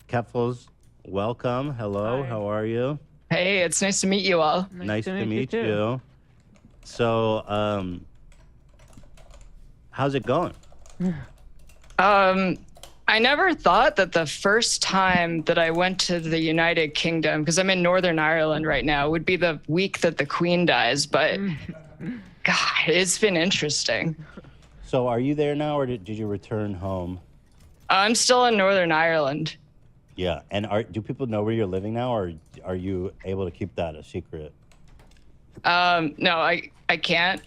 Keffals, welcome. Hello, Hi. how are you? Hey, it's nice to meet you all. Nice to meet you. you. So, how's it going? I never thought that the first time that I went to the United Kingdom, because I'm in Northern Ireland right now, would be the week that the Queen dies. But God, it's been interesting. So, are you there now, or did you return home? I'm still in Northern Ireland. Yeah, and do people know where you're living now, or are you able to keep that a secret? No, I can't.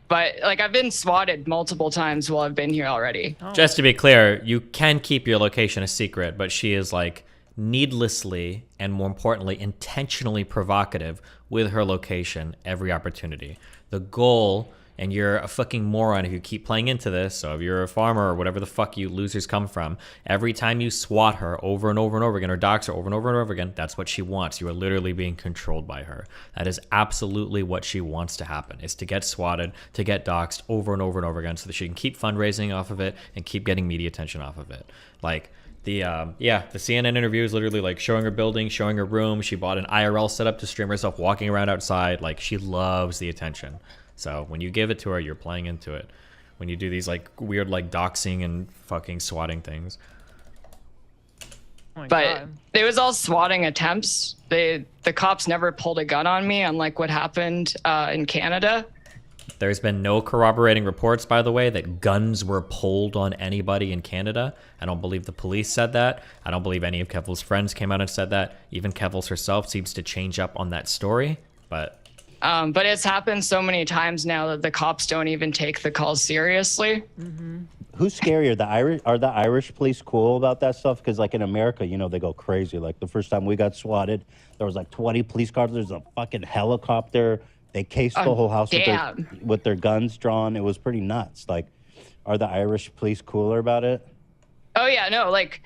But like I've been swatted multiple times while I've been here already. Oh. Just to be clear, you can keep your location a secret, but she is like needlessly and more importantly, intentionally provocative with her location every opportunity. The goal, and you're a fucking moron if you keep playing into this, so if you're a farmer or whatever the fuck you losers come from, every time you swat her over and over and over again, or dox her over and over and over again, that's what she wants. You are literally being controlled by her. That is absolutely what she wants to happen, is to get swatted, to get doxed over and over and over again so that she can keep fundraising off of it and keep getting media attention off of it. Like, the CNN interview is literally like showing her building, showing her room. She bought an IRL setup to stream herself walking around outside. Like, she loves the attention. So when you give it to her, you're playing into it. When you do these like weird like doxing and fucking swatting things. Oh But it was all swatting attempts. The cops never pulled a gun on me, unlike what happened in Canada. There's been no corroborating reports, by the way, that guns were pulled on anybody in Canada. I don't believe the police said that. I don't believe any of Keffals' friends came out and said that. Even Keffals herself seems to change up on that story. But it's happened so many times now that the cops don't even take the calls seriously. Who's scarier, the Irish? Are the Irish police cool about that stuff? Because like in America, you know, they go crazy. Like the first time we got swatted, there was like 20 police cars. There's a fucking helicopter. They cased the whole house with their guns drawn. It was pretty nuts. Like, are the Irish police cooler about it? Oh yeah, no, like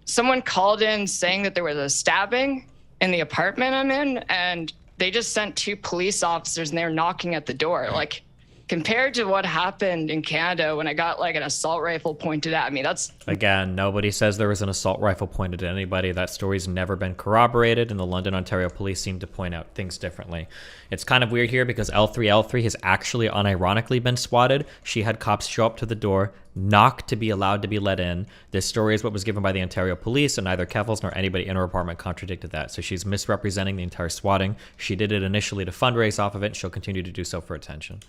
someone called in saying that there was a stabbing in the apartment I'm in, and they just sent 2 police officers and they were knocking at the door. Like, compared to what happened in Canada when I got like an assault rifle pointed at me, that's... again, nobody says there was an assault rifle pointed at anybody. That story's never been corroborated, and the London, Ontario police seem to point out things differently. It's kind of weird here because L3 has actually unironically been swatted. She had cops show up to the door, knock to be allowed to be let in. This story is what was given by the Ontario police, and neither Keffals nor anybody in her apartment contradicted that. So she's misrepresenting the entire swatting. She did it initially to fundraise off of it, and she'll continue to do so for attention.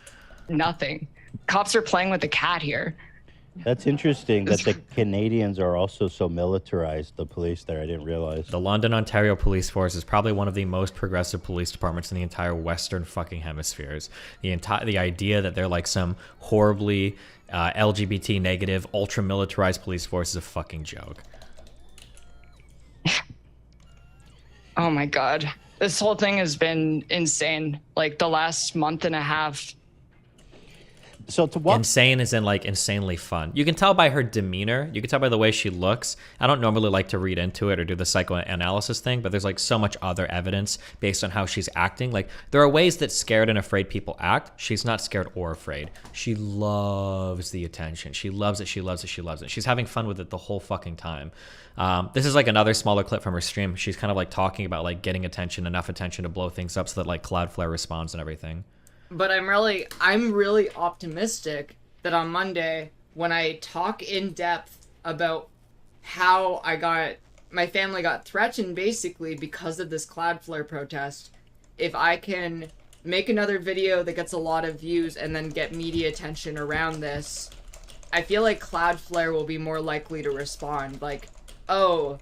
Nothing. Cops are playing with the cat here. That's interesting that the Canadians are also so militarized, the police there. I didn't realize. The London, Ontario police force is probably one of the most progressive police departments in the entire Western fucking hemispheres. The idea that they're like some horribly LGBT negative, ultra militarized police force is a fucking joke. Oh my God. This whole thing has been insane. Like the last month and a half. So to what? Insane is in like insanely fun. You can tell by her demeanor. You can tell by the way she looks. I don't normally like to read into it or do the psychoanalysis thing, but there's like so much other evidence based on how she's acting. Like there are ways that scared and afraid people act. She's not scared or afraid. She loves the attention. She loves it. She loves it. She loves it. She's having fun with it the whole fucking time. This is like another smaller clip from her stream. She's kind of like talking about like getting attention, enough attention to blow things up so that like Cloudflare responds and everything. But I'm really optimistic that on Monday, when I talk in depth about how my family got threatened basically because of this Cloudflare protest, if I can make another video that gets a lot of views and then get media attention around this, I feel like Cloudflare will be more likely to respond. Like, oh,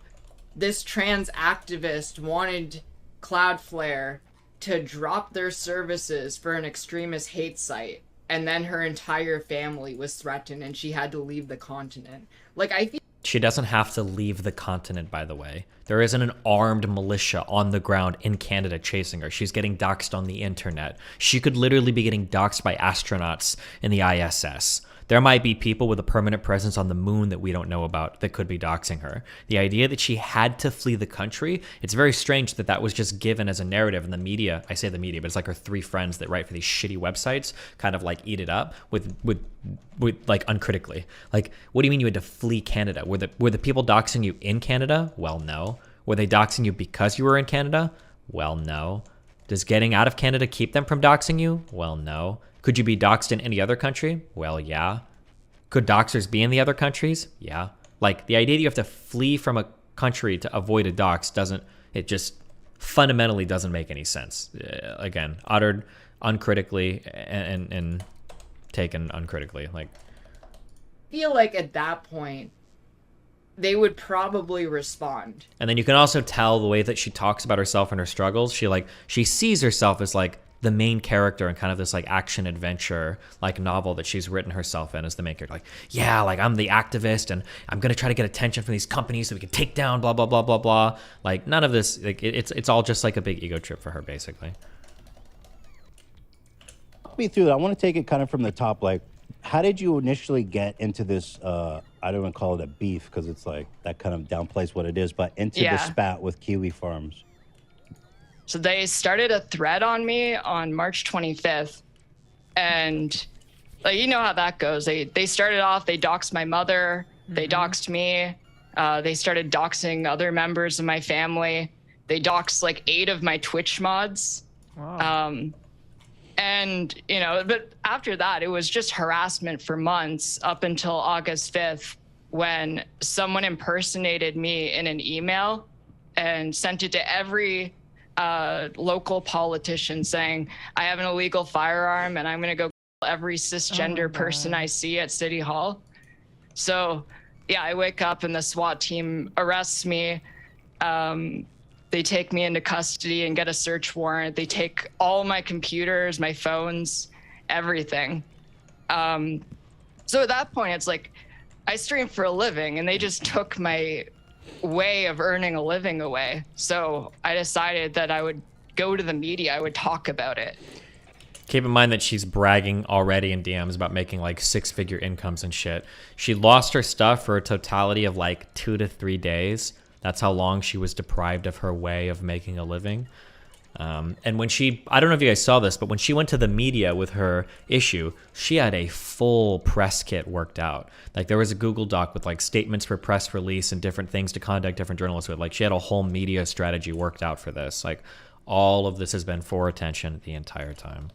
this trans activist wanted Cloudflare to drop their services for an extremist hate site, and then her entire family was threatened and she had to leave the continent. Like, I feel she doesn't have to leave the continent, by the way. There isn't an armed militia on the ground in Canada chasing her. She's getting doxxed on the internet. She could literally be getting doxxed by astronauts in the ISS. There might be people with a permanent presence on the moon that we don't know about that could be doxing her. The idea that she had to flee the country, it's very strange that that was just given as a narrative in the media. I say the media, but it's like her 3 friends that write for these shitty websites kind of like eat it up with like uncritically. Like, what do you mean you had to flee Canada? Were the people doxing you in Canada? Well, no. Were they doxing you because you were in Canada? Well, no. Does getting out of Canada keep them from doxing you? Well, no. Could you be doxed in any other country? Well, yeah. Could doxers be in the other countries? Yeah. Like, the idea that you have to flee from a country to avoid a dox it just fundamentally doesn't make any sense. Again, uttered uncritically and taken uncritically. Like, I feel like at that point, they would probably respond. And then you can also tell the way that she talks about herself and her struggles. She sees herself as like the main character in kind of this like action adventure like novel that she's written herself in as the main character. Like, yeah, like I'm the activist and I'm gonna try to get attention from these companies so we can take down blah blah blah blah blah. Like, none of this, like it's all just like a big ego trip for her basically. Walk me through that. I want to take it kind of from the top. Like, how did you initially get into this? I don't even call it a beef because it's like that kind of downplays what it is, but into the spat with Kiwi Farms. So they started a thread on me on March 25th, and like, you know how that goes. They started off, they doxed my mother, they doxed me, they started doxing other members of my family. They doxed like 8 of my Twitch mods. Wow. And, you know, but after that, it was just harassment for months up until August 5th, when someone impersonated me in an email and sent it to every local politician saying, I have an illegal firearm and I'm going to go kill every cisgender person I see at City Hall. So, yeah, I wake up and the SWAT team arrests me. They take me into custody and get a search warrant. They take all my computers, my phones, everything. So at that point, it's like, I stream for a living and they just took my way of earning a living away. So I decided that I would go to the media, I would talk about it. Keep in mind that she's bragging already in DMs about making like 6-figure incomes and shit. She lost her stuff for a totality of like 2 to 3 days. That's how long she was deprived of her way of making a living. And when I don't know if you guys saw this, but when she went to the media with her issue, she had a full press kit worked out. Like, there was a Google Doc with like statements for press release and different things to contact different journalists with. Like, she had a whole media strategy worked out for this. Like, all of this has been for attention the entire time.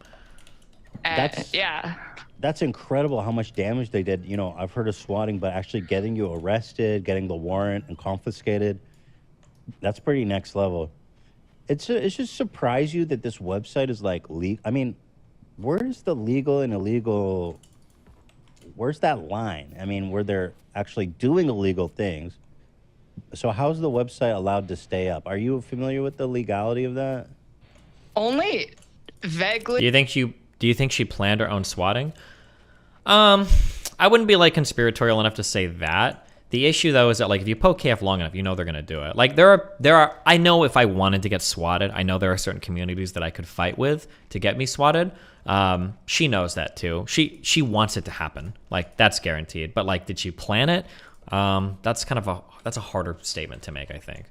That's incredible how much damage they did. You know, I've heard of swatting, but actually getting you arrested, getting the warrant and confiscated, that's pretty next level. It's just surprised you that this website is like legal. I mean, where's the legal and illegal? Where's that line? I mean, where they're actually doing illegal things. So how's the website allowed to stay up? Are you familiar with the legality of that? Only vaguely. Do you think she planned her own swatting? I wouldn't be like conspiratorial enough to say that. The issue though is that like if you poke KF long enough, you know they're gonna do it. Like there are I know if I wanted to get swatted, I know there are certain communities that I could fight with to get me swatted. She knows that too. She wants it to happen. Like that's guaranteed. But like, did she plan it? That's a harder statement to make, I think.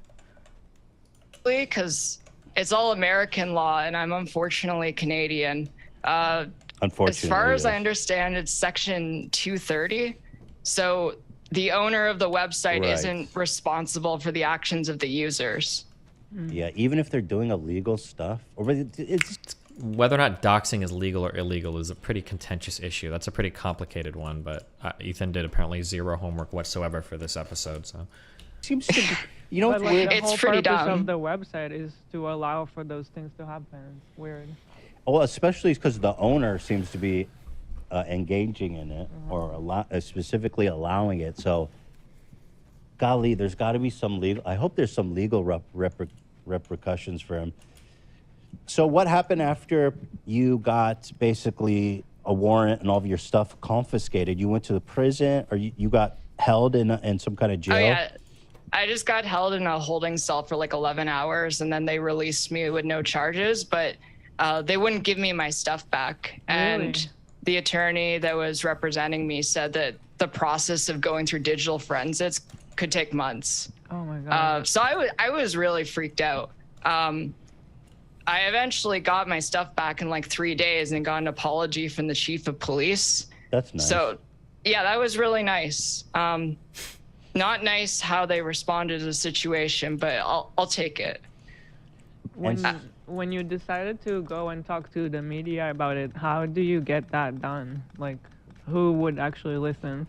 Because it's all American law, and I'm unfortunately Canadian. Unfortunately, as far as I understand, it's Section 230. So the owner of the website isn't responsible for the actions of the users. Yeah, even if they're doing illegal stuff, or it's whether or not doxing is legal or illegal is a pretty contentious issue. That's a pretty complicated one, but Ethan did apparently zero homework whatsoever for this episode. So seems to be, you know, but like, it's pretty dumb. The whole purpose of the website is to allow for those things to happen. It's weird. Well, especially because the owner seems to be engaging in it, or specifically allowing it. So, golly, there's got to be some legal. I hope there's some legal repercussions for him. So, what happened after you got basically a warrant and all of your stuff confiscated? You went to the prison, or you got held in some kind of jail? Oh yeah, I just got held in a holding cell for like 11 hours, and then they released me with no charges. But they wouldn't give me my stuff back, and the attorney that was representing me said that the process of going through digital forensics could take months. Oh my god. So I was really freaked out. I eventually got my stuff back in like 3 days and got an apology from the chief of police. That's nice. So, yeah, that was really nice. Not nice how they responded to the situation, but I'll take it. When you decided to go and talk to the media about it, how do you get that done? Like, who would actually listen?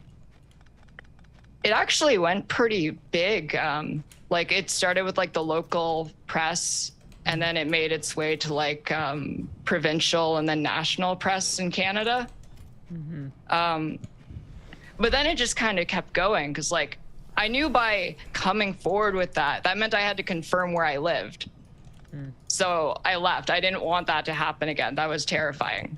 It actually went pretty big. Like, it started with like the local press, and then it made its way to like provincial and then national press in Canada. But then it just kind of kept going because like I knew by coming forward with that meant I had to confirm where I lived. So I left. I didn't want that to happen again. That was terrifying.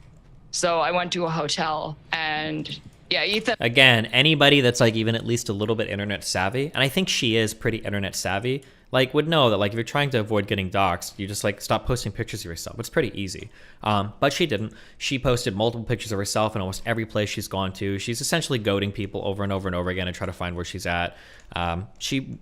So I went to a hotel, and yeah, Ethan. Again, anybody that's like even at least a little bit internet savvy, and I think she is pretty internet savvy, like would know that like if you're trying to avoid getting doxxed, you just like stop posting pictures of yourself. It's pretty easy. But she didn't. She posted multiple pictures of herself in almost every place she's gone to. She's essentially goading people over and over and over again to try to find where she's at. She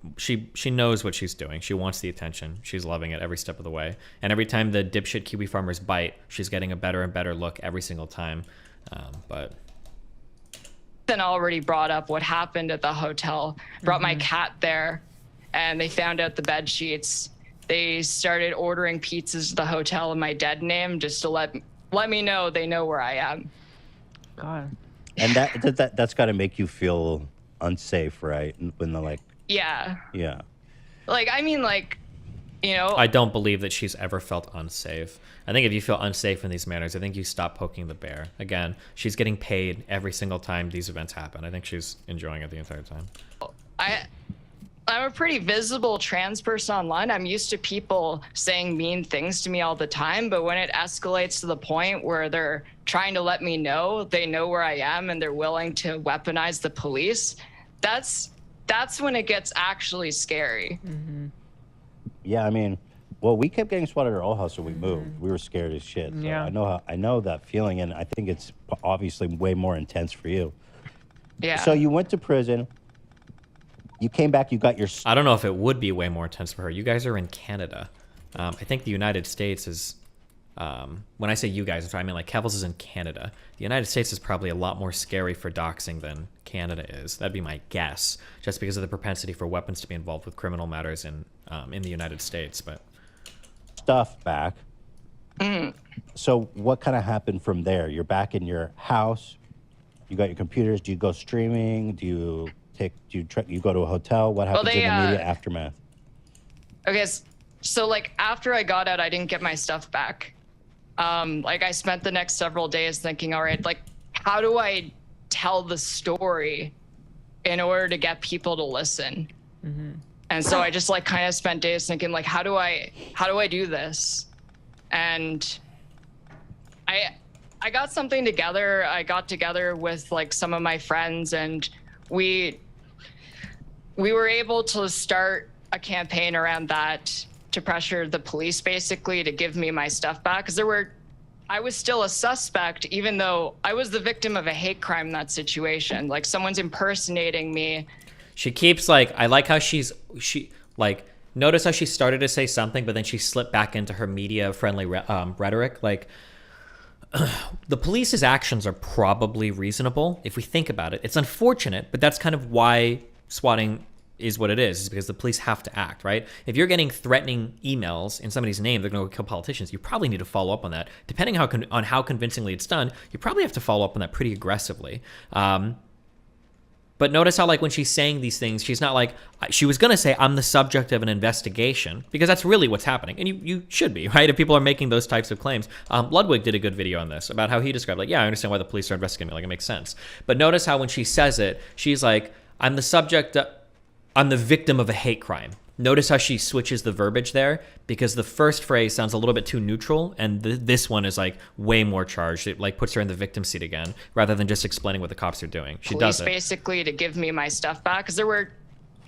knows what she's doing. She wants the attention. She's loving it every step of the way. And every time the dipshit Kiwi farmers bite, she's getting a better and better look every single time. But Ethan already brought up what happened at the hotel. Brought my cat there. And they found out the bed sheets. They started ordering pizzas to the hotel in my dead name just to let me know they know where I am. God. And that's got to make you feel unsafe, right? When they're like, Yeah. yeah. Like, I mean, like, you know. I don't believe that she's ever felt unsafe. I think if you feel unsafe in these manners, I think you stop poking the bear. Again, she's getting paid every single time these events happen. I think she's enjoying it the entire time. I'm a pretty visible trans person online. I'm used to people saying mean things to me all the time, but when it escalates to the point where they're trying to let me know they know where I am and they're willing to weaponize the police, that's when it gets actually scary. Yeah, I mean, well, we kept getting swatted at our old house, so we moved. We were scared as shit. So Yeah. I know that feeling, and I think it's obviously way more intense for you. Yeah. So you went to prison. You came back. You got your. I don't know if it would be way more intense for her. You guys are in Canada. I think the United States is. When I say you guys, I mean like Keffals is in Canada. The United States is probably a lot more scary for doxing than Canada is. That'd be my guess, just because of the propensity for weapons to be involved with criminal matters in the United States. But stuff back. So what kind of happened from there? You're back in your house. You got your computers. Do you go streaming? Do you go to a hotel? What happens in the immediate aftermath? Okay, so like after I got out, I didn't get my stuff back. Like I spent the next several days thinking, all right, like how do I tell the story in order to get people to listen? And so I just like kind of spent days thinking like, how do I do this? And I got something together. I got together with like some of my friends, and we were able to start a campaign around that to pressure the police basically to give me my stuff back, because I was still a suspect even though I was the victim of a hate crime in that situation. Like someone's impersonating me. she keeps like, I like how she like, notice how she started to say something, but then she slipped back into her media friendly rhetoric. Like, the police's actions are probably reasonable if we think about it. It's unfortunate, but that's kind of why swatting is what it is because the police have to act, right? If you're getting threatening emails in somebody's name, they're going to kill politicians, you probably need to follow up on that. Depending on how convincingly it's done, you probably have to follow up on that pretty aggressively. But notice how, like, when she's saying these things, she's not like, she was going to say, I'm the subject of an investigation, because that's really what's happening. And you should be, right? If people are making those types of claims. Ludwig did a good video on this about how he described, like, yeah, I understand why the police are investigating me. Like, it makes sense. But notice how when she says it, she's like, I'm the victim of a hate crime. Notice how she switches the verbiage there, because the first phrase sounds a little bit too neutral, and this one is like way more charged. It like puts her in the victim seat again, rather than just explaining what the cops are doing. She does it basically to give me my stuff back, because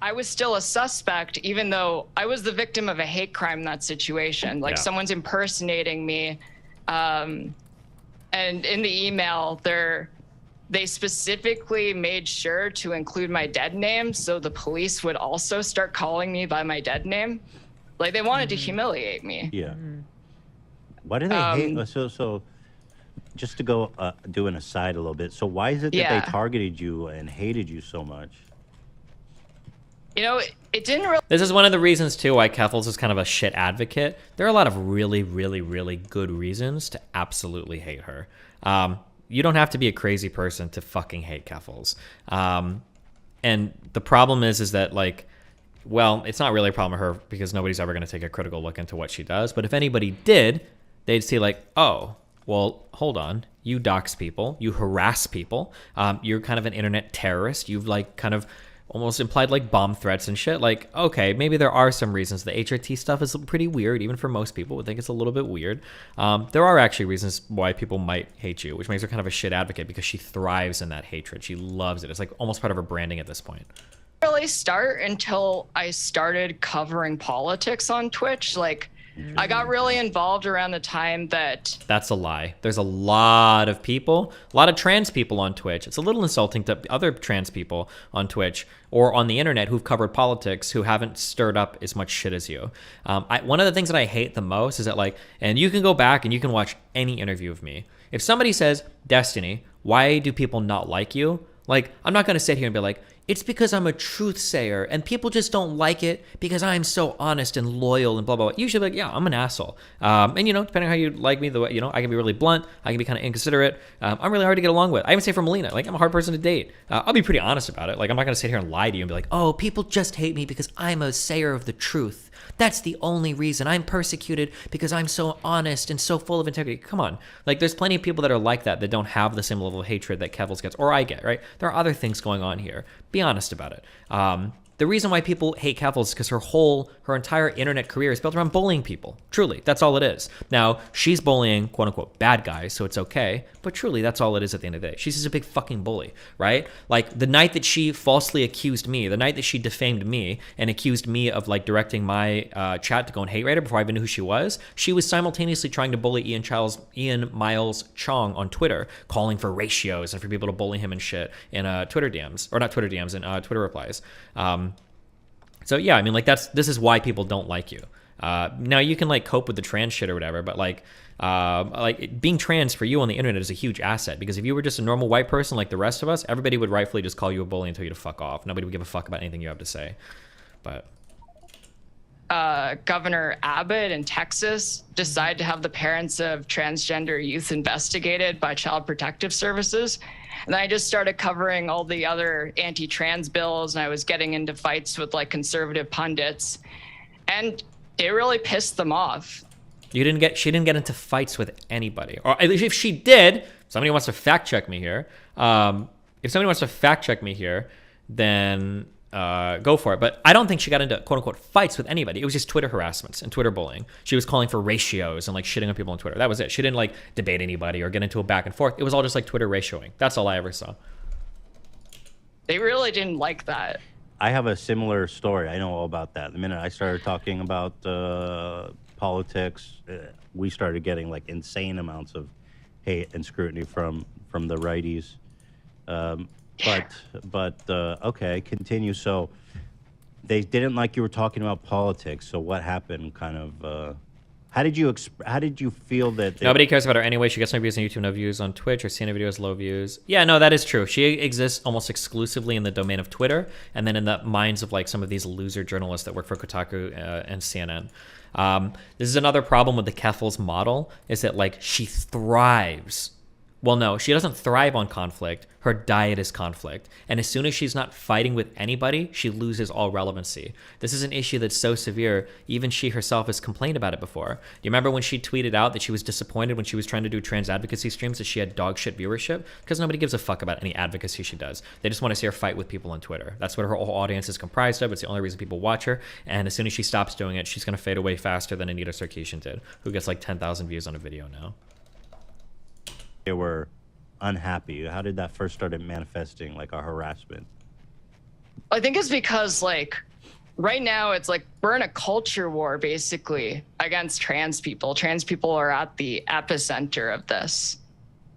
I was still a suspect, even though I was the victim of a hate crime in that situation. Like someone's impersonating me, and And in the email, they specifically made sure to include my dead name, so the police would also start calling me by my dead name. Like, they wanted to humiliate me. Yeah. Why do they hate? So just to go do an aside a little bit. So why is it that they targeted you and hated you so much? You know, it didn't really. This is one of the reasons too why Keffals is kind of a shit advocate. There are a lot of really, really, really good reasons to absolutely hate her. You don't have to be a crazy person to fucking hate Keffals. And the problem is that, like, well, it's not really a problem with her because nobody's ever going to take a critical look into what she does. But if anybody did, they'd see like, oh, well, hold on. You dox people. You harass people. You're kind of an internet terrorist. You've like kind of almost implied like bomb threats and shit. Like, okay, maybe there are some reasons. The HRT stuff is pretty weird, even for most people would think it's a little bit weird. There are actually reasons why people might hate you, which makes her kind of a shit advocate because she thrives in that hatred. She loves it. It's like almost part of her branding at this point. Really start until I started covering politics on Twitch. Like, I got really involved around the time that... That's a lie. There's a lot of people, a lot of trans people on Twitch. It's a little insulting to other trans people on Twitch or on the internet who've covered politics who haven't stirred up as much shit as you. One of the things that I hate the most is that, like, and you can go back and you can watch any interview of me. If somebody says, Destiny, why do people not like you? Like, I'm not going to sit here and be like, it's because I'm a truth sayer and people just don't like it because I'm so honest and loyal and blah, blah, blah. Usually, like, yeah, I'm an asshole. And, you know, depending on how you like me, the way, you know, I can be really blunt. I can be kind of inconsiderate. I'm really hard to get along with. I even say for Melina, like, I'm a hard person to date. I'll be pretty honest about it. Like, I'm not going to sit here and lie to you and be like, oh, people just hate me because I'm a sayer of the truth. That's the only reason. I'm persecuted because I'm so honest and so full of integrity. Come on. Like, there's plenty of people that are like that don't have the same level of hatred that Keffals gets, or I get, right? There are other things going on here. Be honest about it. The reason why people hate Keffals is because her entire internet career is built around bullying people. Truly, that's all it is. Now, she's bullying, quote unquote, bad guys, so it's okay. But truly, that's all it is at the end of the day. She's just a big fucking bully, right? Like, the night that she falsely accused me, the night that she defamed me and accused me of, like, directing my chat to go and hate raid her before I even knew who she was simultaneously trying to bully Ian Miles Chong on Twitter, calling for ratios and for people to bully him and shit in Twitter DMs, or not Twitter DMs, in Twitter replies. So yeah, I mean, like, this is why people don't like you. Now you can like cope with the trans shit or whatever, but like being trans for you on the internet is a huge asset because if you were just a normal white person like the rest of us, everybody would rightfully just call you a bully and tell you to fuck off. Nobody would give a fuck about anything you have to say. But Governor Abbott in Texas decided to have the parents of transgender youth investigated by Child Protective Services. And then I just started covering all the other anti-trans bills, and I was getting into fights with like conservative pundits, and it really pissed them off. She didn't get into fights with anybody, or if she did, somebody wants to fact check me here. If somebody wants to fact check me here, then go for it. But I don't think she got into quote unquote fights with anybody. It was just Twitter harassments and Twitter bullying. She was calling for ratios and like shitting on people on Twitter. That was it. She didn't like debate anybody or get into a back and forth. It was all just like Twitter ratioing. That's all I ever saw. They really didn't like that. I have a similar story. I know all about that. The minute I started talking about politics, we started getting like insane amounts of hate and scrutiny from the righties. But okay, continue. So they didn't like you were talking about politics. So what happened? Kind of. How did you feel that? Nobody cares about her anyway. She gets no views on YouTube, no views on Twitch. Her CNN video has low views. Yeah, no, that is true. She exists almost exclusively in the domain of Twitter, and then in the minds of like some of these loser journalists that work for Kotaku and CNN. This is another problem with the Keffals model, is that like she thrives. Well, no, she doesn't thrive on conflict. Her diet is conflict. And as soon as she's not fighting with anybody, she loses all relevancy. This is an issue that's so severe, even she herself has complained about it before. Do you remember when she tweeted out that she was disappointed when she was trying to do trans advocacy streams that she had dog shit viewership? Because nobody gives a fuck about any advocacy she does. They just want to see her fight with people on Twitter. That's what her whole audience is comprised of. It's the only reason people watch her. And as soon as she stops doing it, she's going to fade away faster than Anita Sarkeesian did, who gets like 10,000 views on a video now. They were unhappy. How did that first start manifesting, like a harassment? I think it's because like right now it's like we're in a culture war basically against trans people. Trans people are at the epicenter of this.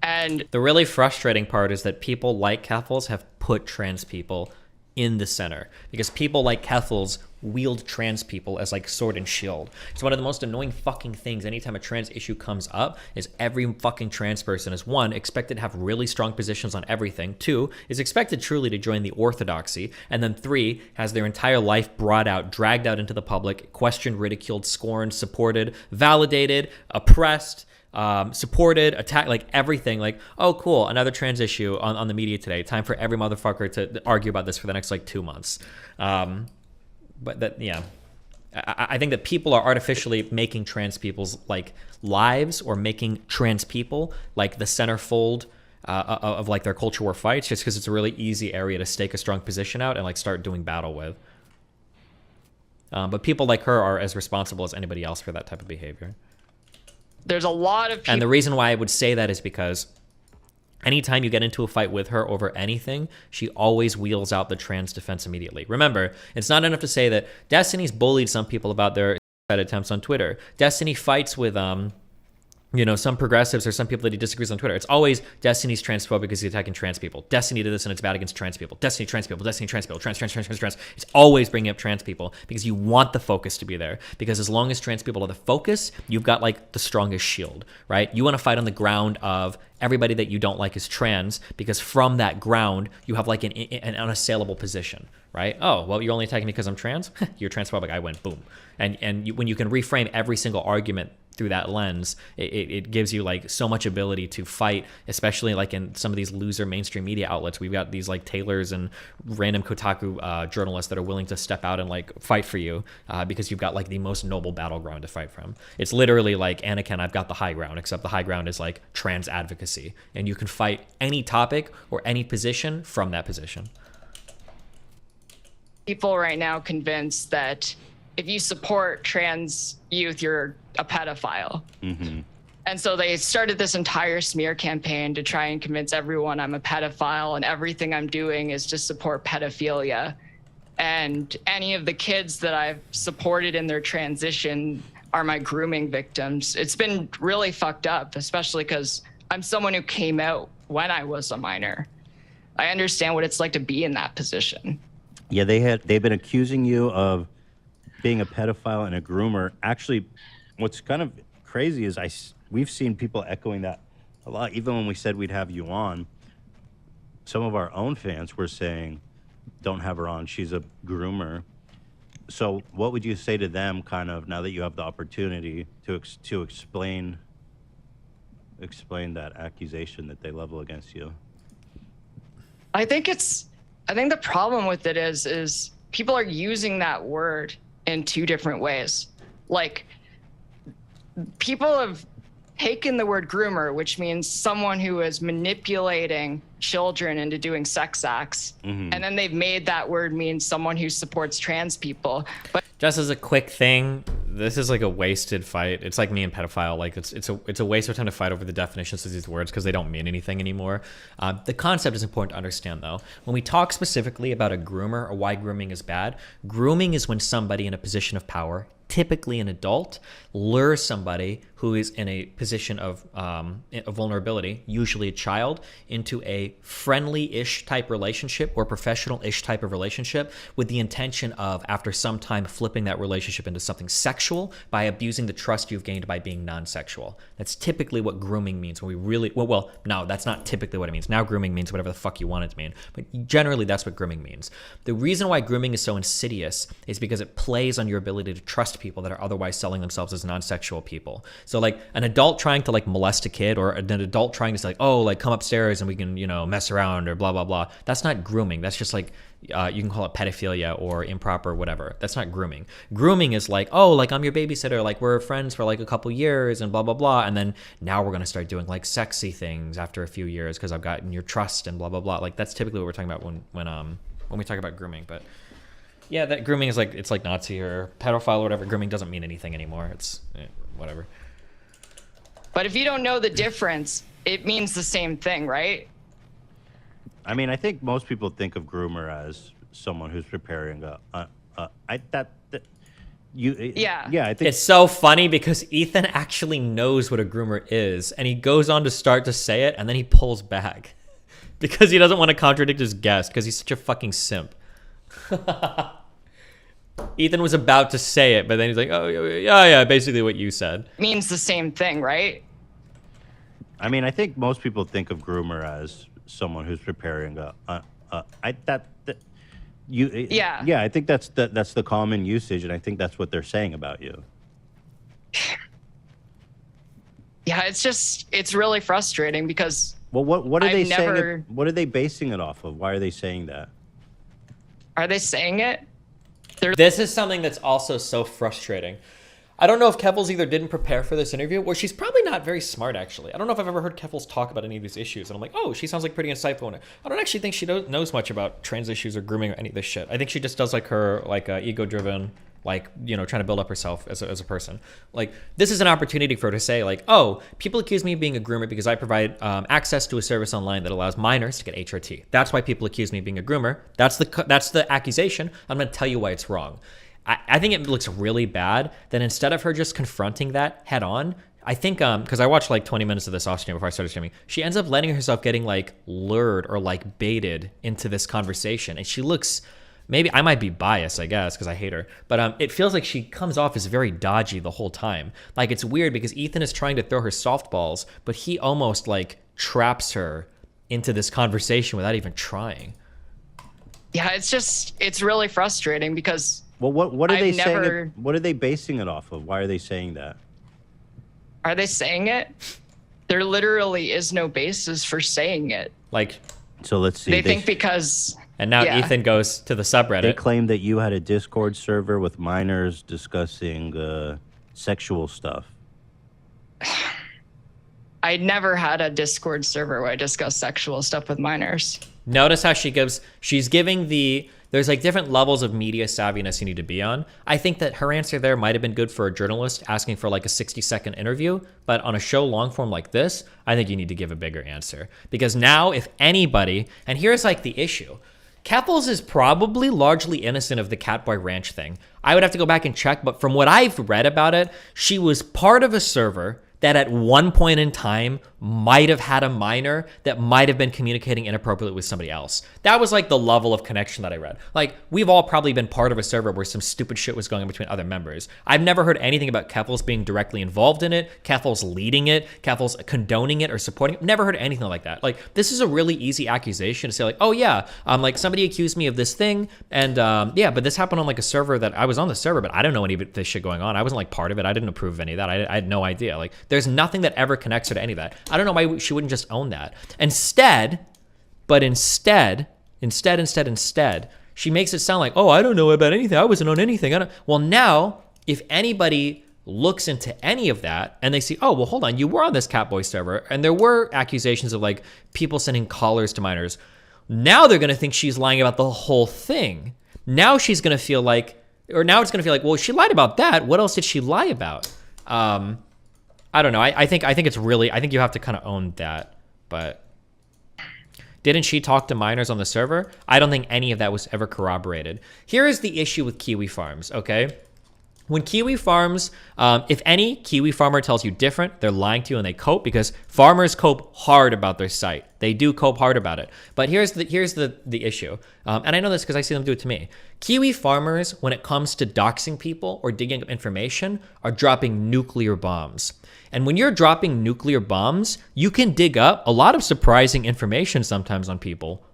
And The really frustrating part is that people like Keffals have put trans people in the center, because people like Keffals wield trans people as like sword and shield. It's one of the most annoying fucking things anytime a trans issue comes up is every fucking trans person is, one, expected to have really strong positions on everything, two, is expected truly to join the orthodoxy, and then three, has their entire life brought out, dragged out into the public, questioned, ridiculed, scorned, supported, validated, oppressed, supported, attacked, like everything. Like, oh cool, another trans issue on the media today, time for every motherfucker to argue about this for the next like 2 months. But that, yeah, I think that people are artificially making trans people's like lives, or making trans people like the centerfold of like their culture war fights, just because it's a really easy area to stake a strong position out and like start doing battle with. But people like her are as responsible as anybody else for that type of behavior. there's a lot of people. And the reason why I would say that is because anytime you get into a fight with her over anything, she always wheels out the trans defense immediately. Remember, it's not enough to say that Destiny's bullied some people about their suicide attempts on Twitter. Destiny fights with some progressives or some people that he disagrees on Twitter. It's always Destiny's transphobic because he's attacking trans people. Destiny did this and it's bad against trans people. Destiny trans people, Destiny trans people, trans. It's always bringing up trans people because you want the focus to be there. Because as long as trans people are the focus, you've got like the strongest shield, right? You want to fight on the ground of everybody that you don't like is trans, because from that ground, you have like an unassailable position, right? Oh, well, you're only attacking me because I'm trans? You're transphobic, I win, boom. And when you can reframe every single argument through that lens, it gives you like so much ability to fight, especially like in some of these loser mainstream media outlets. We've got these like tailors and random Kotaku journalists that are willing to step out and like fight for you because you've got like the most noble battleground to fight from. It's literally like Anakin, I've got the high ground, except the high ground is like trans advocacy, and you can fight any topic or any position from that position. People right now convinced that if you support trans youth, you're a pedophile. Mm-hmm. And so they started this entire smear campaign to try and convince everyone I'm a pedophile and everything I'm doing is to support pedophilia. And any of the kids that I've supported in their transition are my grooming victims. It's been really fucked up, especially because I'm someone who came out when I was a minor. I understand what it's like to be in that position. Yeah, they've been accusing you of being a pedophile and a groomer. Actually, what's kind of crazy is we've seen people echoing that a lot. Even when we said we'd have you on, some of our own fans were saying, don't have her on, she's a groomer. So what would you say to them, kind of, now that you have the opportunity to explain that accusation that they level against you? I think the problem with it is people are using that word in two different ways. Like, people have taken the word groomer, which means someone who is manipulating children into doing sex acts, and then they've made that word mean someone who supports trans people. But just as a quick thing, this is like a wasted fight. It's like me and pedophile. Like it's a waste of time to fight over the definitions of these words because they don't mean anything anymore. The concept is important to understand, though. When we talk specifically about a groomer or why grooming is bad, grooming is when somebody in a position of power, typically an adult, lures somebody who is in a position of vulnerability, usually a child, into a friendly-ish type relationship or professional-ish type of relationship with the intention of, after some time, flipping that relationship into something sexual by abusing the trust you've gained by being non-sexual. That's typically what grooming means. When we really, well, no, that's not typically what it means. Now grooming means whatever the fuck you want it to mean. But generally, that's what grooming means. The reason why grooming is so insidious is because it plays on your ability to trust people that are otherwise selling themselves as non-sexual people. So like an adult trying to like molest a kid, or an adult trying to say like, oh, like come upstairs and we can, mess around or blah, blah, blah. That's not grooming. That's just like, you can call it pedophilia or improper, whatever. That's not grooming. Grooming is like, oh, like I'm your babysitter. Like we're friends for like a couple years and blah, blah, blah. And then now we're going to start doing like sexy things after a few years because I've gotten your trust and blah, blah, blah. Like that's typically what we're talking about when we talk about grooming. But yeah, that grooming is like, it's like Nazi or pedophile or whatever. Grooming doesn't mean anything anymore. It's whatever. But if you don't know the difference, it means the same thing, right? I mean, I think most people think of groomer as someone who's preparing Yeah, I think It's so funny because Ethan actually knows what a groomer is, and he goes on to start to say it, and then he pulls back because he doesn't want to contradict his guest because he's such a fucking simp. Ethan was about to say it, but then he's like, oh, yeah, basically what you said. Means the same thing, right? I mean, I think most people think of groomer as someone who's preparing yeah, I think that's the common usage, and I think that's what they're saying about you. Yeah, it's really frustrating because Well, what are they I've saying? never- What are they basing it off of? Why are they saying that? are they saying it? This is something that's also so frustrating. I don't know if Keffals either didn't prepare for this interview, or she's probably not very smart, actually. I don't know if I've ever heard Keffals talk about any of these issues, and I'm like, oh, she sounds like pretty insightful. And I don't actually think she knows much about trans issues or grooming or any of this shit. I think she just does like her ego-driven, like, you know, trying to build up herself as a person. Like, this is an opportunity for her to say, like, oh, people accuse me of being a groomer because I provide access to a service online that allows minors to get HRT. That's why people accuse me of being a groomer. That's the accusation. I'm going to tell you why it's wrong. I think it looks really bad that instead of her just confronting that head on, I think, because I watched like 20 minutes of this off stream before I started streaming, she ends up letting herself getting like lured or like baited into this conversation. And she looks, maybe I might be biased, I guess, because I hate her, but it feels like she comes off as very dodgy the whole time. Like, it's weird because Ethan is trying to throw her softballs, but he almost like traps her into this conversation without even trying. Yeah, it's really frustrating because Well, what are I've they never- saying? What are they basing it off of? Why are they saying that? are they saying it? There literally is no basis for saying it. Like, So let's see. They think because and now yeah. Ethan goes to the They subreddit. claim that you had a Discord server with minors discussing sexual stuff. I never had a Discord server where I discussed sexual stuff with minors. Notice how she's giving there's like different levels of media savviness you need to be on. I think that her answer there might have been good for a journalist asking for like a 60-second interview, but on a show long form like this, I think you need to give a bigger answer. Because now, if anybody, and here's like the issue, Keffals is probably largely innocent of the Catboy Ranch thing. I would have to go back and check, but from what I've read about it, she was part of a server that at one point in time might have had a minor that might have been communicating inappropriately with somebody else. That was like the level of connection that I read. Like, we've all probably been part of a server where some stupid shit was going on between other members. I've never heard anything about Keffals being directly involved in it, Keffals leading it, Keffals condoning it or supporting it. Never heard anything like that. Like, this is a really easy accusation to say like, oh yeah, like somebody accused me of this thing, and yeah, but this happened on like a server that I was on the server, but I don't know any of this shit going on. I wasn't like part of it. I didn't approve of any of that. I had no idea. Like, there's nothing that ever connects her to any of that. I don't know why she wouldn't just own that. Instead, she makes it sound like, oh, I don't know about anything. I wasn't on anything. Well, now, if anybody looks into any of that and they see, oh, well, hold on, you were on this Catboy server and there were accusations of like people sending callers to minors. Now they're going to think she's lying about the whole thing. Now she's going to feel like, or now it's going to feel like, well, she lied about that. What else did she lie about? I don't know. I think it's really, I think you have to kind of own that. But didn't she talk to minors on the server? I don't think any of that was ever corroborated. Here is the issue with Kiwifarms, okay? When Kiwifarms, if any Kiwi farmer tells you different, they're lying to you and they cope, because farmers cope hard about their site. They do cope hard about it. But here's the issue. And I know this because I see them do it to me. Kiwi farmers, when it comes to doxing people or digging up information, are dropping nuclear bombs. And when you're dropping nuclear bombs, you can dig up a lot of surprising information sometimes on people.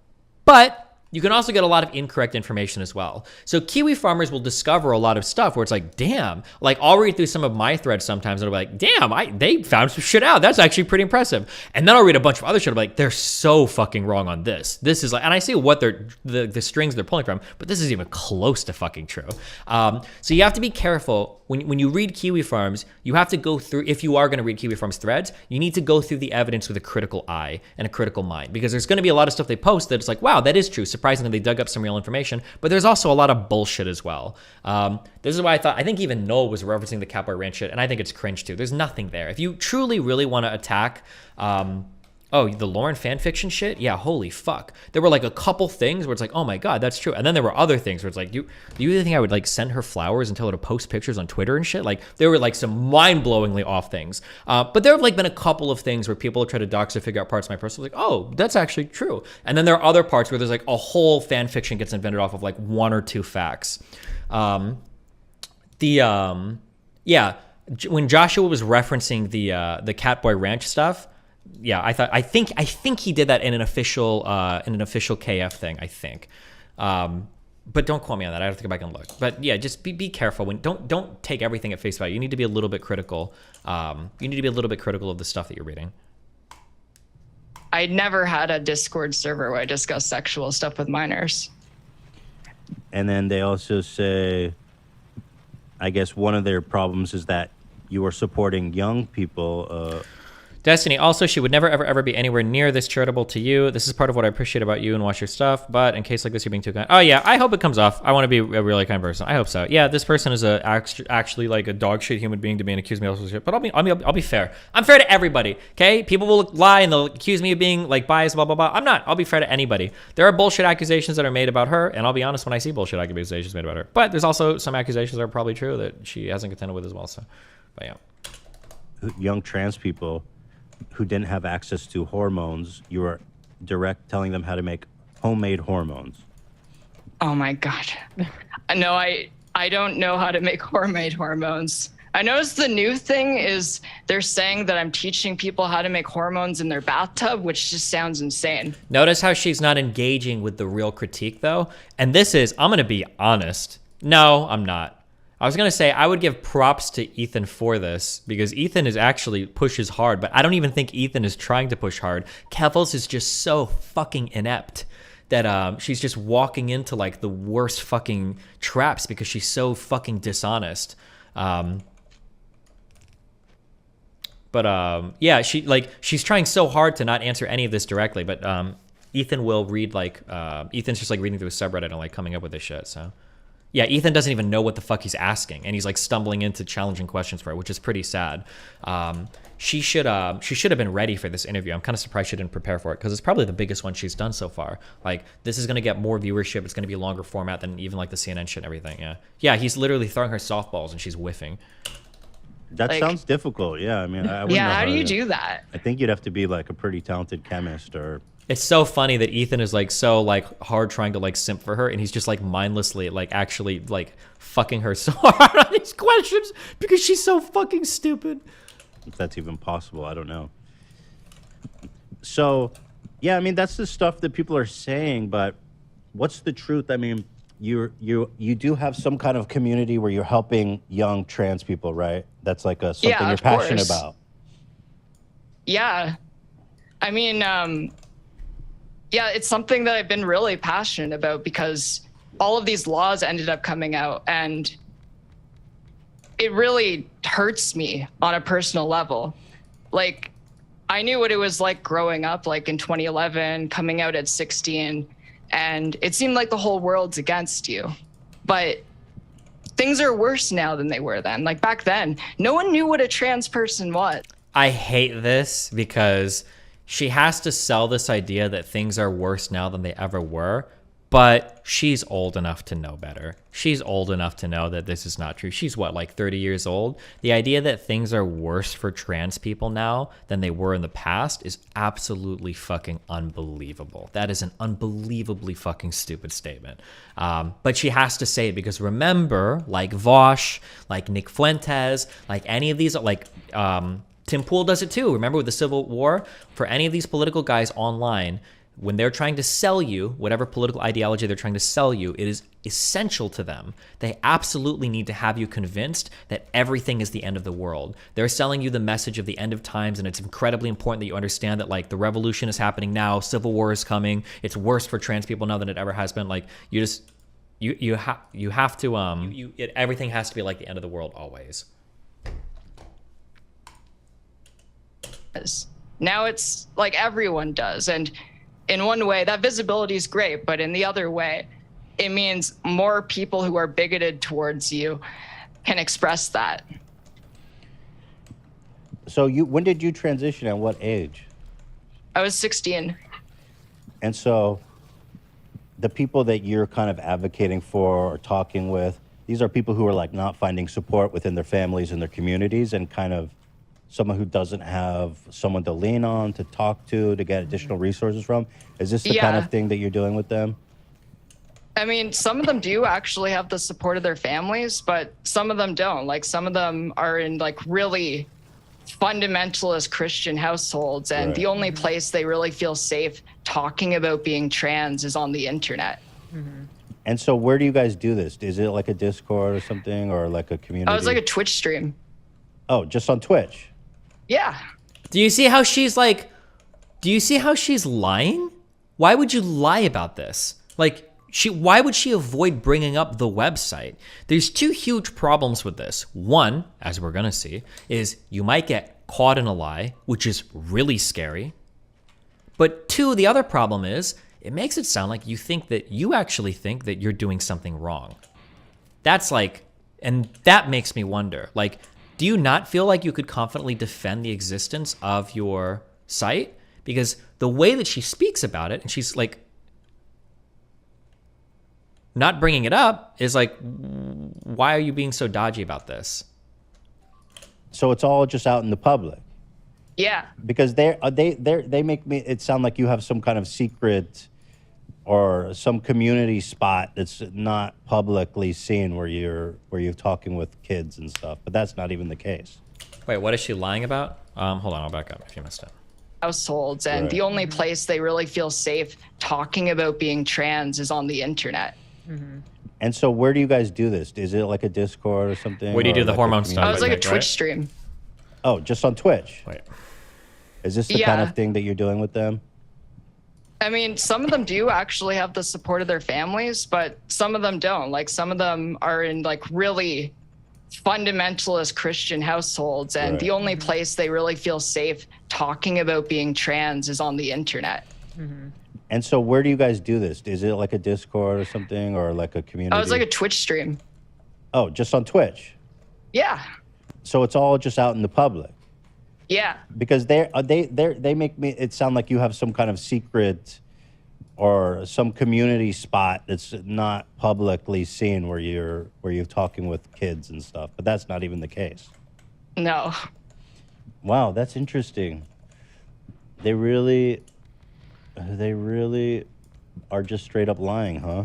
But you can also get a lot of incorrect information as well. So Kiwi farmers will discover a lot of stuff where it's like, damn, like I'll read through some of my threads sometimes and I'll be like, damn, they found some shit out. That's actually pretty impressive. And then I'll read a bunch of other shit. I'll be like, they're so fucking wrong on this. This is like, and I see what the strings they're pulling from, but this is even close to fucking true. So you have to be careful when you read Kiwifarms. You have to go through, if you are going to read Kiwifarms threads, you need to go through the evidence with a critical eye and a critical mind, because there's going to be a lot of stuff they post that it's like, wow, that is true. Surprisingly, they dug up some real information, but there's also a lot of bullshit as well. This is why I think even Noel was referencing the Catboy Ranch shit, and I think it's cringe too. There's nothing there. If you truly, really want to attack a Oh, the Lauren fanfiction shit? Yeah, holy fuck. There were like a couple things where it's like, oh my god, that's true. And then there were other things where it's like, do you really think I would like send her flowers and tell her to post pictures on Twitter and shit? Like, there were like some mind-blowingly off things. But there have like been a couple of things where people try to dox or figure out parts of my personal, like, oh, that's actually true. And then there are other parts where there's like a whole fanfiction gets invented off of like one or two facts. Yeah, when Joshua was referencing the Catboy Ranch stuff, yeah, I think he did that in an official KF thing, I think. But don't quote me on that. I have to go back and look. But yeah, just be careful when don't take everything at face value. You need to be a little bit critical. You need to be a little bit critical of the stuff that you're reading. I never had a Discord server where I discussed sexual stuff with minors. And then they also say, I guess one of their problems is that you are supporting young people. Destiny, also, she would never, ever be anywhere near this charitable to you. This is part of what I appreciate about you and watch your stuff. But in case like this, you're being too kind. Oh, yeah, I hope it comes off. I want to be a really kind person. I hope so. Yeah, this person is actually like a dog shit human being to me and accuse me of shit. But I'll be fair. I'm fair to everybody, okay? People will lie and they'll accuse me of being like biased, blah, blah, blah. I'm not. I'll be fair to anybody. There are bullshit accusations that are made about her, and I'll be honest when I see bullshit accusations made about her. But there's also some accusations that are probably true that she hasn't contended with as well. So, but yeah. Young trans people who didn't have access to hormones, you were telling them how to make homemade hormones. Oh my god. No, I don't know how to make homemade hormones. I noticed the new thing is they're saying that I'm teaching people how to make hormones in their bathtub, which just sounds insane. Notice how she's not engaging with the real critique though. And this is, I'm going to be honest. No, I'm not. I was going to say I would give props to Ethan for this because Ethan is actually pushes hard, but I don't even think Ethan is trying to push hard. Keffals is just so fucking inept that she's just walking into like the worst fucking traps because she's so fucking dishonest. Yeah, she's trying so hard to not answer any of this directly, but Ethan will read like Ethan's just like reading through a subreddit and like coming up with this shit. So yeah, Ethan doesn't even know what the fuck he's asking, and he's like stumbling into challenging questions for her, which is pretty sad. She should have been ready for this interview. I'm kind of surprised she didn't prepare for it because it's probably the biggest one she's done so far. Like this is gonna get more viewership. It's gonna be a longer format than even like the CNN shit and everything. Yeah, he's literally throwing her softballs and she's whiffing. That like, sounds difficult. Yeah, I mean, I wouldn't know how do you do that? I think you'd have to be like a pretty talented chemist or. It's so funny that Ethan is like so like hard trying to like simp for her, and he's just like mindlessly like actually like fucking her so hard on these questions because she's so fucking stupid. If that's even possible, I don't know. So, yeah, I mean that's the stuff that people are saying, but what's the truth? I mean, you do have some kind of community where you're helping young trans people, right? That's like something you're passionate about. Yeah, I mean, yeah, it's something that I've been really passionate about because all of these laws ended up coming out and it really hurts me on a personal level. Like, I knew what it was like growing up, like in 2011, coming out at 16, and it seemed like the whole world's against you. But things are worse now than they were then. Like back then, no one knew what a trans person was. I hate this because she has to sell this idea that things are worse now than they ever were, but she's old enough to know better. She's old enough to know that this is not true. She's what, like 30 years old? The idea that things are worse for trans people now than they were in the past is absolutely fucking unbelievable. That is an unbelievably fucking stupid statement. But she has to say it because remember, like Vosh, like Nick Fuentes, like any of these, like, Tim Pool does it too. Remember with the Civil War? For any of these political guys online, when they're trying to sell you, whatever political ideology they're trying to sell you, it is essential to them. They absolutely need to have you convinced that everything is the end of the world. They're selling you the message of the end of times, and it's incredibly important that you understand that like the revolution is happening now, civil war is coming, it's worse for trans people now than it ever has been. Like you have to everything has to be like the end of the world always. Now it's like everyone does, and in one way that visibility is great, but in the other way it means more people who are bigoted towards you can express that. So when did you transition, at what age? I was 16. And so the people that you're kind of advocating for or talking with, these are people who are like not finding support within their families and their communities, and kind of someone who doesn't have someone to lean on, to talk to get additional resources from. Is this the kind Yeah. of thing that you're doing with them? I mean, some of them do actually have the support of their families, but some of them don't. Like, some of them are in like really fundamentalist Christian households, and Right. the only place they really feel safe talking about being trans is on the internet. And so where do you guys do this? Is it like a Discord or something, or like a community? I was like a Twitch stream. Oh, just on Twitch? Yeah. Do you see how she's like, do you see how she's lying? Why would you lie about this? Like, why would she avoid bringing up the website? There's two huge problems with this. One, as we're gonna see, is you might get caught in a lie, which is really scary. But two, the other problem is it makes it sound like you actually think that you're doing something wrong. That's like, and that makes me wonder, like, do you not feel like you could confidently defend the existence of your site? Because the way that she speaks about it, and she's like, not bringing it up is like, why are you being so dodgy about this? So it's all just out in the public? Yeah. Because they make me it sound like you have some kind of secret or some community spot that's not publicly seen where you're talking with kids and stuff, but that's not even the case. Wait, what is she lying about? Hold on, I'll back up if you missed it. Households, and Right. the only place they really feel safe talking about being trans is on the internet. And so where do you guys do this? Is it like a Discord or something? Where do you or do the like a hormone community? stuff? I was like a Right? Twitch stream. Oh, just on Twitch? Wait. Is this the kind Yeah. of thing that you're doing with them? I mean, some of them do actually have the support of their families, but some of them don't. Like, some of them are in like really fundamentalist Christian households, and Right. the only place they really feel safe talking about being trans is on the internet. And so where do you guys do this? Is it like a Discord or something, or like a community? I was like a Twitch stream. Oh, just on Twitch? Yeah. So it's all just out in the public? Yeah. Because they make me it sound like you have some kind of secret or some community spot that's not publicly seen where you're talking with kids and stuff, but that's not even the case. No. Wow, that's interesting. They really are just straight up lying, huh?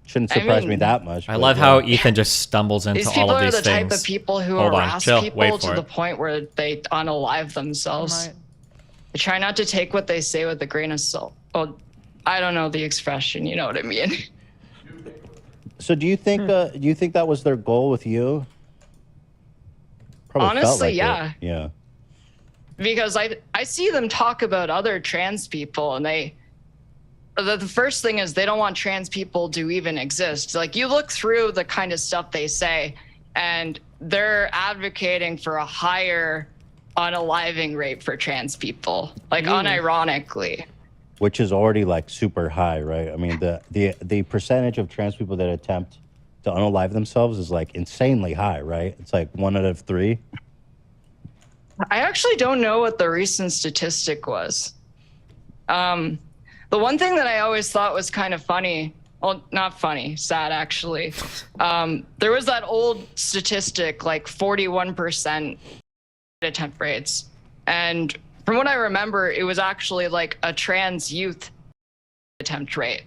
Shouldn't I surprise me mean, that much. I but love yeah. how Ethan just stumbles into These all people of are these the type things. of people who Hold on, harass chill, people wait to for the it. point where they unalive themselves. Might- I try not to take what they say with a grain of salt. Well, I don't know the expression, you know what I mean? So do you think that was their goal with you? Probably felt Honestly, like it. yeah. Yeah. Because I see them talk about other trans people, and the first thing is they don't want trans people to even exist. Like, you look through the kind of stuff they say, and they're advocating for a higher unaliving rate for trans people, like unironically. Which is already like super high, right? I mean, the percentage of trans people that attempt to unalive themselves is like insanely high, right? It's like 1 out of 3. I actually don't know what the recent statistic was. The one thing that I always thought was kind of funny, well, not funny, sad actually. There was that old statistic, like 41% attempt rates. And from what I remember, it was actually like a trans youth attempt rate.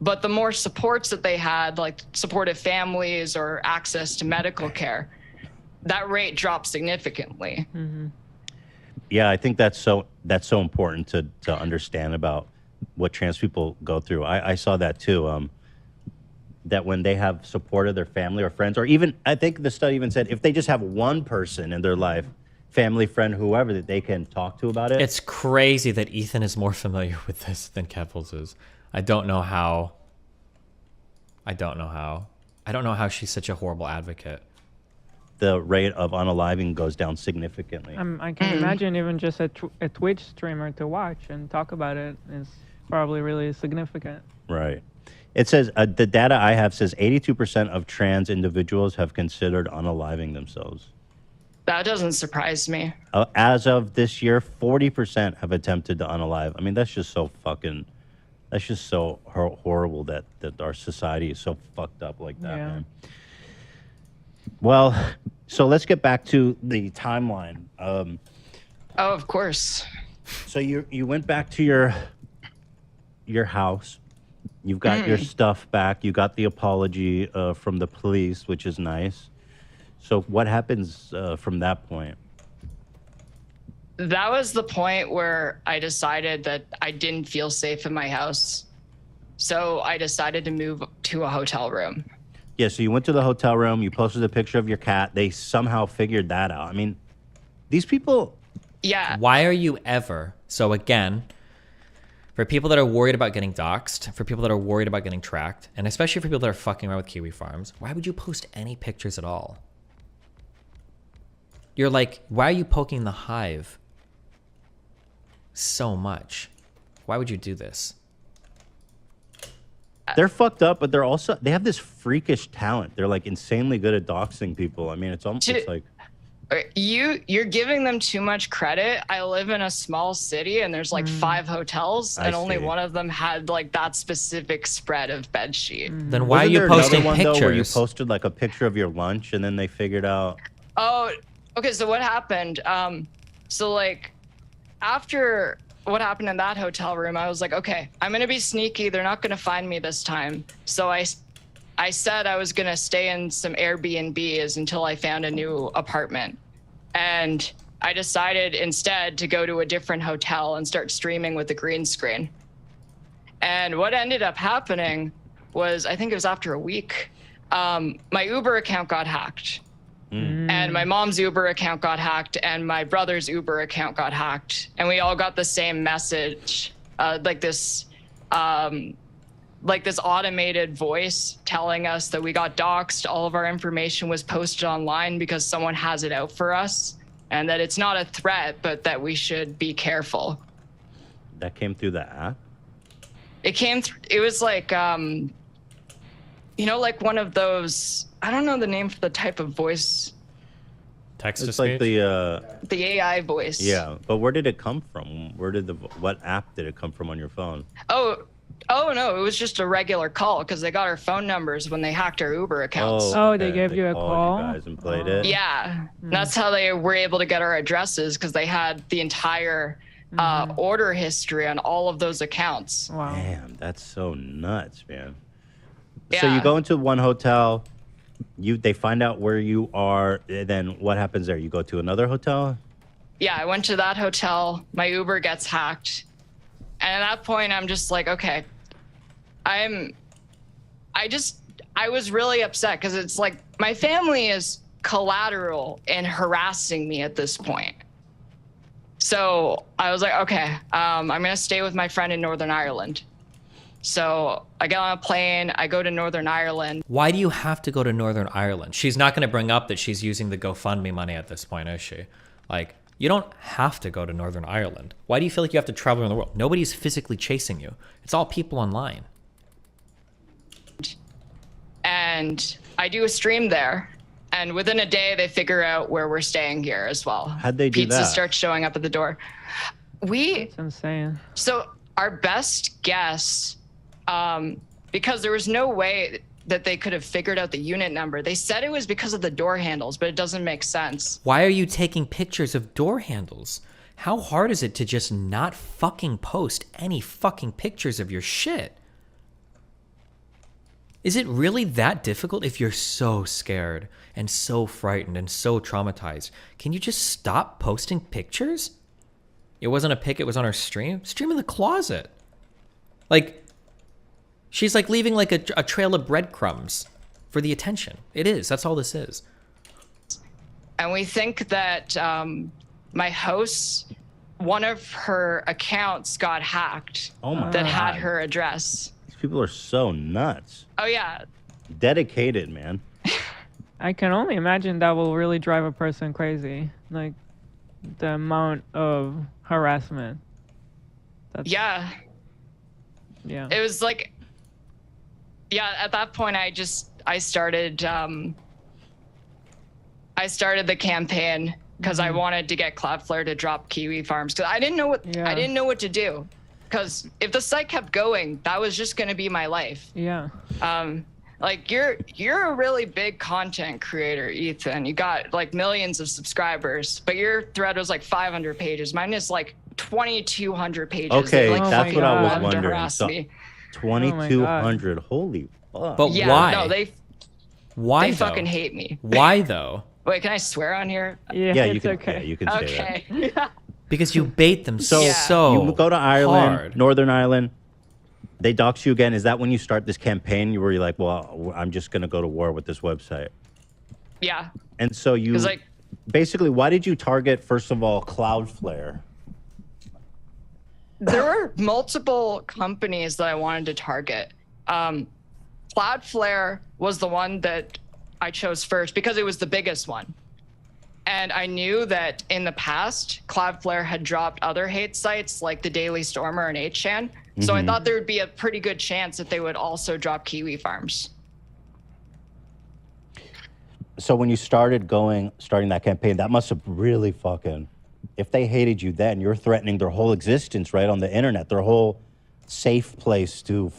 But the more supports that they had, like supportive families or access to medical care, that rate dropped significantly. Yeah, I think that's so important to understand about what trans people go through. I saw that too. That when they have support of their family or friends, or even, I think the study even said, if they just have one person in their life, family, friend, whoever, that they can talk to about it. It's crazy that Ethan is more familiar with this than Keffals is. I don't know how she's such a horrible advocate. The rate of unaliving goes down significantly. I can imagine even just a Twitch streamer to watch and talk about it is probably really significant. Right. It says, the data I have says 82% of trans individuals have considered unaliving themselves. That doesn't surprise me. As of this year, 40% have attempted to unalive. I mean, that's just so fucking. That's just so horrible that our society is so fucked up like that, Yeah. man. Well, so let's get back to the timeline. Oh, of course. So you went back to your house. You've got your stuff back. You got the apology from the police, which is nice. So what happens from that point? That was the point where I decided that I didn't feel safe in my house. So I decided to move to a hotel room. Yeah, so you went to the hotel room. You posted a picture of your cat. They somehow figured that out. I mean, these people... Yeah. Why are you ever... So again, for people that are worried about getting doxxed, for people that are worried about getting tracked, and especially for people that are fucking around with Kiwi Farms, why would you post any pictures at all? You're like, why are you poking the hive so much? Why would you do this? They're fucked up, but they have this freakish talent. They're like insanely good at doxing people. I mean, it's almost like... You're giving them too much credit. I live in a small city and there's like 5 hotels and only one of them had like that specific spread of bed sheet. Then why are you posting one, pictures? Though, where you posted like a picture of your lunch and then they figured out... Oh, okay. So what happened? So like after what happened in that hotel room, I was like, okay, I'm going to be sneaky. They're not going to find me this time. So I said I was going to stay in some Airbnbs until I found a new apartment. And I decided instead to go to a different hotel and start streaming with the green screen. And what ended up happening was, I think it was after a week, my Uber account got hacked. And my mom's Uber account got hacked and my brother's Uber account got hacked. And we all got the same message, like this automated voice telling us that we got doxxed. All of our information was posted online because someone has it out for us and that it's not a threat, but that we should be careful. That came through the app? It was like, like one of those, I don't know the name for the type of voice. Text to It's like speech? The AI voice. Yeah, but where did it come from? What app did it come from on your phone? Oh no, it was just a regular call because they got our phone numbers when they hacked our Uber accounts. Oh, they gave you a called call? You guys and played it? Yeah, that's how they were able to get our addresses because they had the entire order history on all of those accounts. Wow. Damn, that's so nuts, man. Yeah. So you go into one hotel, they find out where you are, and then what happens there? You go to another hotel? Yeah, I went to that hotel. My Uber gets hacked. And at that point, I'm just like, okay, I was really upset because it's like my family is collateral in harassing me at this point. So I was like, okay, I'm going to stay with my friend in Northern Ireland. So I get on a plane, I go to Northern Ireland. Why do you have to go to Northern Ireland? She's not going to bring up that she's using the GoFundMe money at this point, is she? Like, you don't have to go to Northern Ireland. Why do you feel like you have to travel around the world? Nobody's physically chasing you. It's all people online. And I do a stream there. And within a day, they figure out where we're staying here as well. How'd they do Pizza that? starts showing up at the door. It's insane. So our best guess, because there was no way that they could have figured out the unit number. They said it was because of the door handles, but it doesn't make sense. Why are you taking pictures of door handles? How hard is it to just not fucking post any fucking pictures of your shit? Is it really that difficult if you're so scared and so frightened and so traumatized? Can you just stop posting pictures? It wasn't a pic, it was on her stream. Stream in the closet. Like, she's like leaving like a trail of breadcrumbs for the attention. It is, that's all this is. And we think that my host, one of her accounts got hacked Oh my that God. had her address. These people are so nuts. Oh yeah. Dedicated, man. I can only imagine that will really drive a person crazy. Like, the amount of harassment. Yeah. Yeah. It was like, yeah, at that point I started I started the campaign because I wanted to get Cloudflare to drop Kiwifarmers, because I didn't know what to do. Because if the site kept going, that was just going to be my life. Yeah. Like you're a really big content creator, Ethan. You got like millions of subscribers, but your thread was like 500 pages. Mine is like 2,200 pages. Okay, They, like, that's what I was love to wondering. harass So, me. 2,200. Holy fuck. But Yeah, why? no, they Why though? fucking hate me. Why though? Wait, can I swear on here? yeah, you it's can. okay. Yeah, you can say that. Okay. Because you bait them so Yeah. You go to Ireland, hard. Northern Ireland. They dox you again. Is that when you start this campaign? Where you're like, well, I'm just gonna go to war with this website. Yeah. And so you, 'Cause, like, basically, why did you target first of all Cloudflare? there were multiple companies that I wanted to target. Cloudflare was the one that I chose first because it was the biggest one. And I knew that in the past, Cloudflare had dropped other hate sites like the Daily Stormer and 8chan. So I thought there would be a pretty good chance that they would also drop Kiwifarmers. So when you starting that campaign, that must have really fucking, if they hated you then, you're threatening their whole existence, right, on the internet, their whole safe place to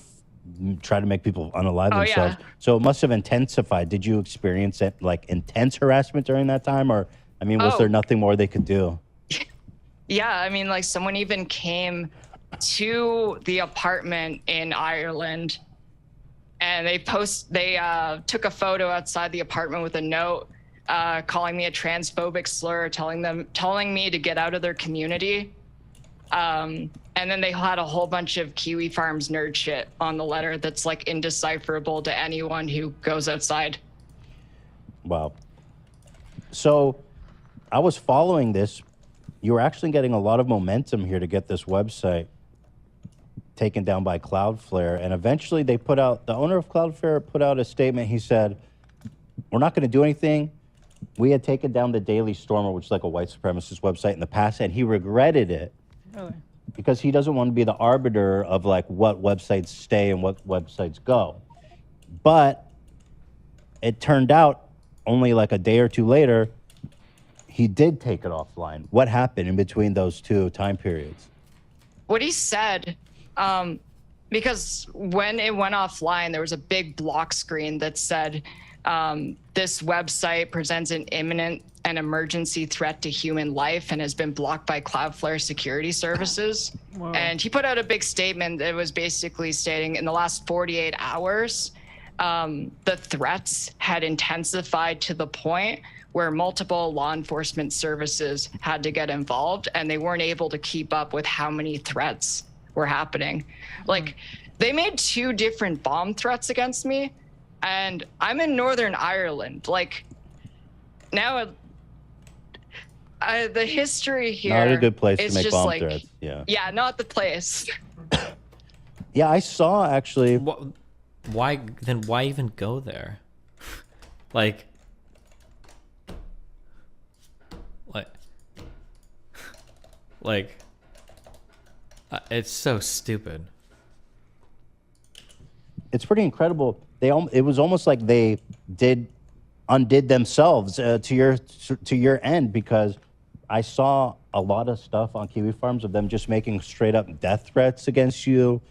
try to make people unalive themselves. Yeah. So it must have intensified. Did you experience it, like intense harassment during that time? Or, I mean, was there nothing more they could do? Yeah, I mean, like someone even came to the apartment in Ireland and they took a photo outside the apartment with a note calling me a transphobic slur, telling me to get out of their community. And then they had a whole bunch of Kiwifarms nerd shit on the letter that's like indecipherable to anyone who goes outside. Wow. So I was following this. You were actually getting a lot of momentum here to get this website taken down by Cloudflare. And eventually the owner of Cloudflare put out a statement. He said, we're not going to do anything. We had taken down the Daily Stormer, which is like a white supremacist website in the past, and he regretted it. Really? Because he doesn't want to be the arbiter of like what websites stay and what websites go. But it turned out only like a day or two later, he did take it offline. What happened in between those two time periods? What he said, because when it went offline, there was a big block screen that said, this website presents an imminent and emergency threat to human life and has been blocked by Cloudflare security services. Wow. And he put out a big statement that was basically stating in the last 48 hours, the threats had intensified to the point where multiple law enforcement services had to get involved and they weren't able to keep up with how many threats were happening. Like, they made 2 different bomb threats against me, and I'm in Northern Ireland. Like, now the history here, Not a good place to is make just bomb like, threats. Yeah, not the place. Yeah, I saw actually. Why even go there? like it's so stupid. It's pretty incredible. It was almost like they undid themselves to your end, because I saw a lot of stuff on Kiwifarms of them just making straight up death threats against you,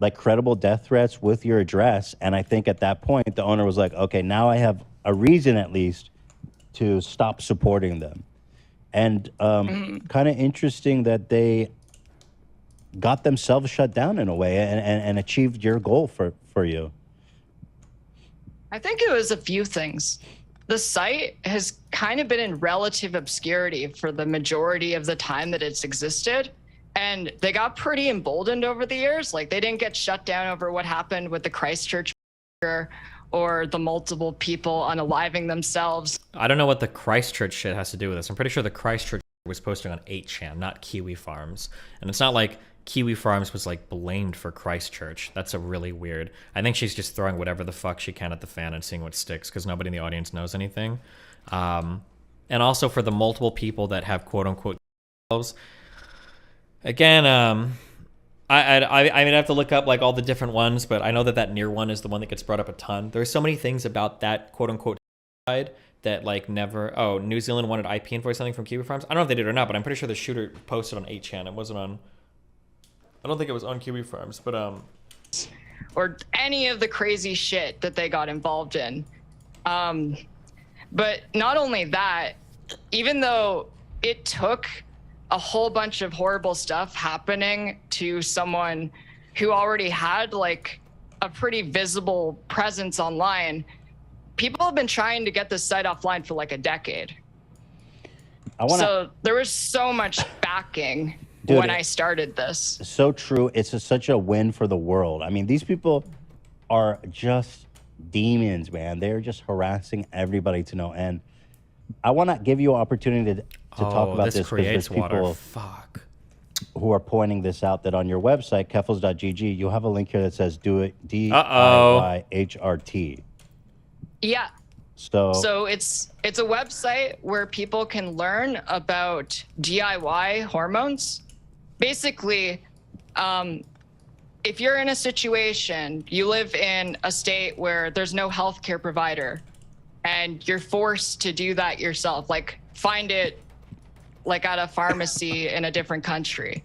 like credible death threats with your address. And I think at that point the owner was like, okay, now I have a reason at least to stop supporting them. And kind of interesting that they got themselves shut down in a way and achieved your goal for you. I think it was a few things. The site has kind of been in relative obscurity for the majority of the time that it's existed. And they got pretty emboldened over the years. Like, they didn't get shut down over what happened with the Christchurch or the multiple people unaliving themselves. I don't know what the Christchurch shit has to do with this. I'm pretty sure the Christchurch was posting on 8chan, not Kiwifarms. And it's not like Kiwifarms was like blamed for Christchurch. That's a really weird. I think she's just throwing whatever the fuck she can at the fan and seeing what sticks, because nobody in the audience knows anything. And also for the multiple people that have quote unquote themselves. Again, I mean, I have to look up like all the different ones, but I know that near one is the one that gets brought up a ton. There's so many things about that quote unquote that like never. Oh, New Zealand wanted IP info or something from Kiwi Farms. I don't know if they did or not, but I'm pretty sure the shooter posted on 8chan. It wasn't on. I don't think it was on Kiwi Farms, but or any of the crazy shit that they got involved in. But not only that, even though it took a whole bunch of horrible stuff happening to someone who already had like a pretty visible presence online, people have been trying to get this site offline for like a decade. So there was so much backing when I started this. So true. It's such a win for the world. I mean, these people are just demons, man. They're just harassing everybody to no end. I want to give you an opportunity to talk about this because there's people who are pointing this out, that on your website, keffals.gg, you have a link here that says do it DIY HRT. Yeah. So it's a website where people can learn about DIY hormones. Basically, if you're in a situation, you live in a state where there's no healthcare provider and you're forced to do that yourself, like find it like at a pharmacy in a different country.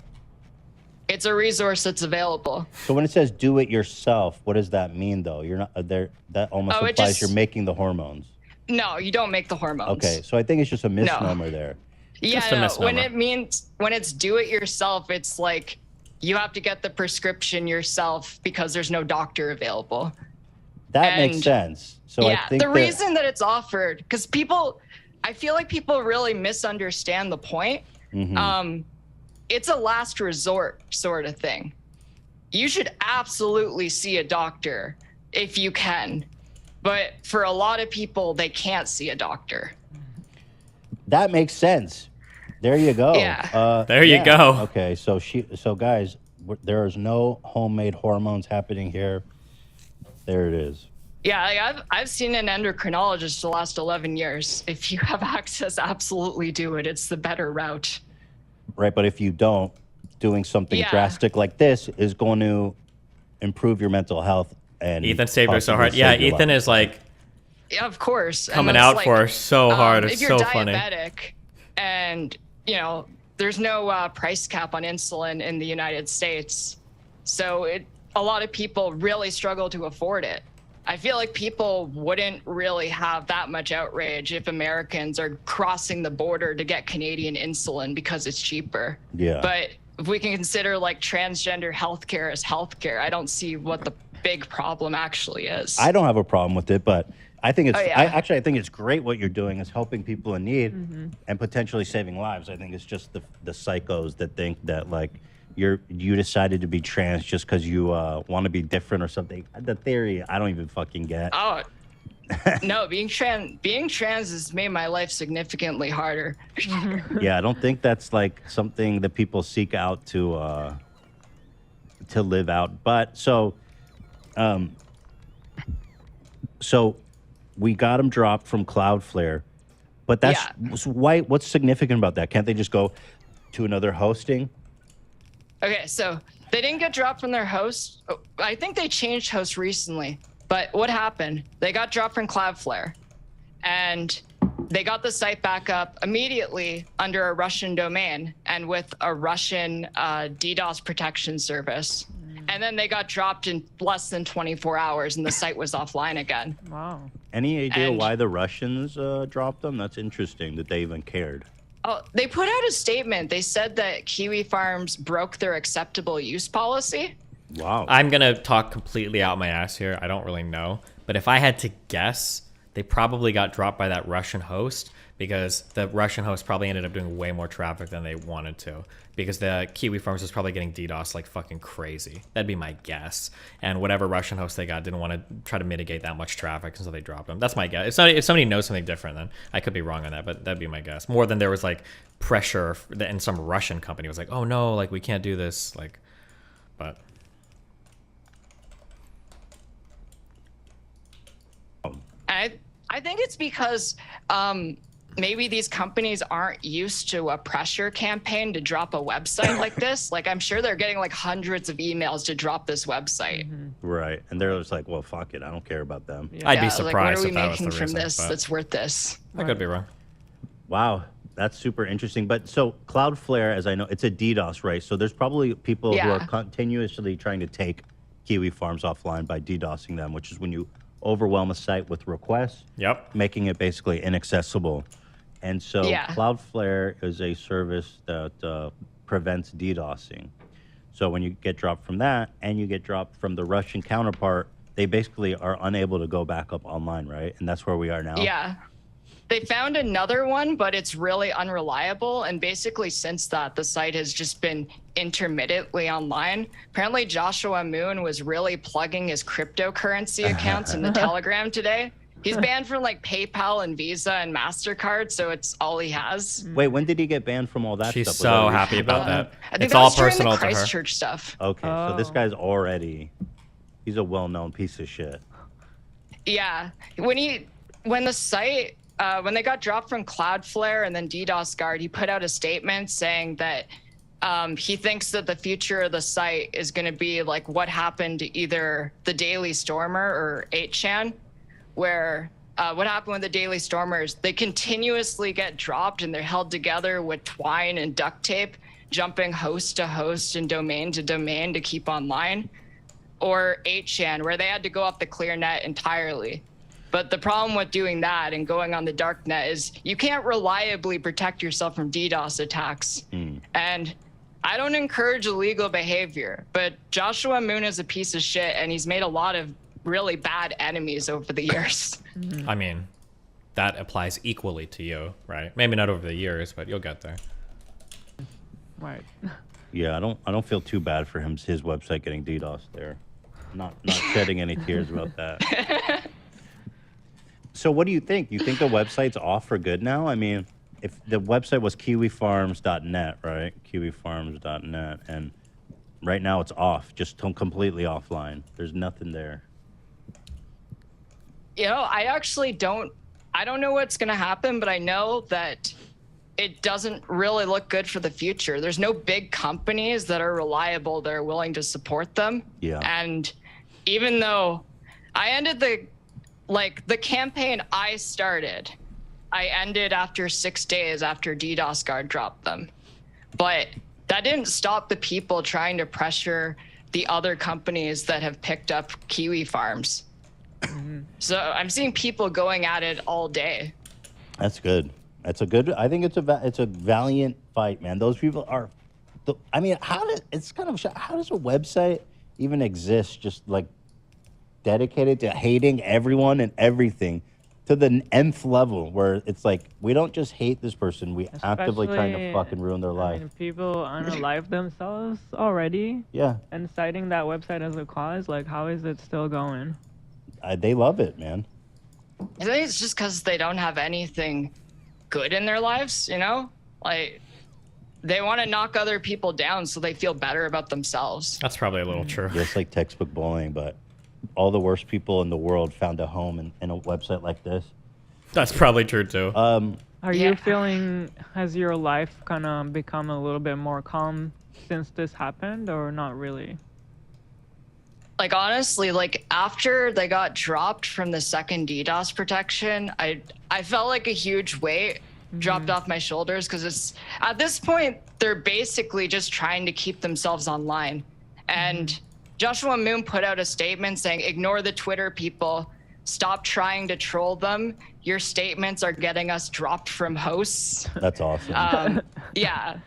It's a resource that's available. So when it says do it yourself, what does that mean though? You're not there. That almost implies you're making the hormones. No, you don't make the hormones. Okay, so I think it's just a misnomer there. Yeah, no, when it's do it yourself, it's like you have to get the prescription yourself because there's no doctor available. That makes sense. So yeah, I think the reason that it's offered, because I feel like people really misunderstand the point. It's a last resort sort of thing. You should absolutely see a doctor if you can. But for a lot of people, they can't see a doctor. That makes sense. There you go. Yeah. There you go. Okay, so guys, there is no homemade hormones happening here. There it is. Yeah, I've seen an endocrinologist the last 11 years. If you have access, absolutely do it. It's the better route. Right, but if you don't, doing something drastic like this is going to improve your mental health. And Ethan saved her so hard. Yeah, Ethan is like, yeah, of course, coming out for her so hard. It's so funny. If you're diabetic and there's no price cap on insulin in the United States, so a lot of people really struggle to afford it. I feel like people wouldn't really have that much outrage if Americans are crossing the border to get Canadian insulin because it's cheaper. Yeah. But if we can consider like transgender healthcare as healthcare, I don't see what the big problem actually is. I don't have a problem with it, but I think it's I think it's great what you're doing is helping people in need and potentially saving lives. I think it's just the psychos that think that like you decided to be trans just because you want to be different or something. The theory I don't even fucking get. Oh no, being trans has made my life significantly harder. Yeah, I don't think that's like something that people seek out to live out. But so we got them dropped from Cloudflare, but that's why. What's significant about that? Can't they just go to another hosting? Okay, so they didn't get dropped from their host. I think they changed hosts recently, but what happened? They got dropped from Cloudflare, and they got the site back up immediately under a Russian domain and with a Russian DDoS protection service. And then they got dropped in less than 24 hours, and the site was offline again. Wow. Any idea why the Russians dropped them? That's interesting that they even cared. Oh, they put out a statement. They said that Kiwi Farms broke their acceptable use policy. Wow. I'm going to talk completely out my ass here. I don't really know. But if I had to guess, they probably got dropped by that Russian host because the Russian host probably ended up doing way more traffic than they wanted to because the Kiwi Farms was probably getting DDoS like fucking crazy. That'd be my guess. And whatever Russian host they got didn't want to try to mitigate that much traffic, so they dropped them. That's my guess. If somebody knows something different, then I could be wrong on that, but that'd be my guess. More than there was like pressure and some Russian company was like, oh no, like we can't do this. Like, but... I think it's because maybe these companies aren't used to a pressure campaign to drop a website like this. Like, I'm sure they're getting like hundreds of emails to drop this website. Right. And they're just like, well, fuck it. I don't care about them. Yeah. I'd be Like, what are surprised we if that was the making from reason. this but that's worth this? I could be wrong. Wow. That's super interesting. But so Cloudflare, as I know, it's a DDoS, right? So there's probably people who Yeah. are continuously trying to take Kiwi Farms offline by DDoSing them, which is when you overwhelm a site with requests, Yep. making it basically inaccessible. And so Yeah. Cloudflare is a service that prevents DDoSing. So when you get dropped from that and you get dropped from the Russian counterpart, they basically are unable to go back up online, right? And that's where we are now. Yeah. They found another one, but it's really unreliable. And basically, since that, the site has just been intermittently online. Apparently, Joshua Moon was really plugging his cryptocurrency accounts in the Telegram today. He's banned from like PayPal and Visa and MasterCard, so it's all he has. Wait, when did he get banned from all that She's stuff? Was so that happy recent? about that. I think It's that all was during personal the to her. Christchurch stuff. Okay, so this Oh. guy's already, he's a well-known piece of shit. Yeah, when the site when they got dropped from Cloudflare and then DDoS Guard, he put out a statement saying that he thinks that the future of the site is going to be like what happened to either the Daily Stormer or 8chan, where what happened with the Daily Stormers, they continuously get dropped and they're held together with twine and duct tape, jumping host to host and domain to domain to keep online, or 8chan, where they had to go off the clear net entirely. But the problem with doing that and going on the dark net is you can't reliably protect yourself from DDoS attacks. And I don't encourage illegal behavior, but Joshua Moon is a piece of shit and he's made a lot of really bad enemies over the years. I mean, that applies equally to you, right? Maybe not over the years, but you'll get there. Right. Yeah, I don't feel too bad for him, his website getting DDoS there. Not shedding any tears about that. So what do you think? You think the website's off for good now? I mean, if the website was kiwifarms.net, right? Kiwifarms.net, and right now it's off, just completely offline. There's nothing there. You know, I don't know what's going to happen, but I know that it doesn't really look good for the future. There's no big companies that are reliable that are willing to support them. Yeah. And even though I ended the campaign I started, I ended after 6 days after DDoS Guard dropped them. But that didn't stop the people trying to pressure the other companies that have picked up Kiwi Farms. So I'm seeing people going at it all day. That's good. That's a good. I think it's a valiant fight, man. Those people are. I mean, how does a website even exist? Just like dedicated to hating everyone and everything to the nth level, where it's like we don't just hate this person, we actively trying to Especially, fucking ruin their I life. mean, people unalive themselves already Yeah, and citing that website as a cause. Like, how is it still going? they love it, man. I think it's just because they don't have anything good in their lives, you know? Like, they want to knock other people down so they feel better about themselves. That's probably a little true. Just like textbook bullying, but all the worst people in the world found a home in a website like this. That's probably true too. Are Yeah. you feeling, has your life kind of become a little bit more calm since this happened, or not really? Like, honestly, like after they got dropped from the second DDoS protection, I felt like a huge weight dropped off my shoulders, because it's at this point they're basically just trying to keep themselves online. And Joshua Moon put out a statement saying, ignore the Twitter people, stop trying to troll them, your statements are getting us dropped from hosts. That's awesome. Yeah.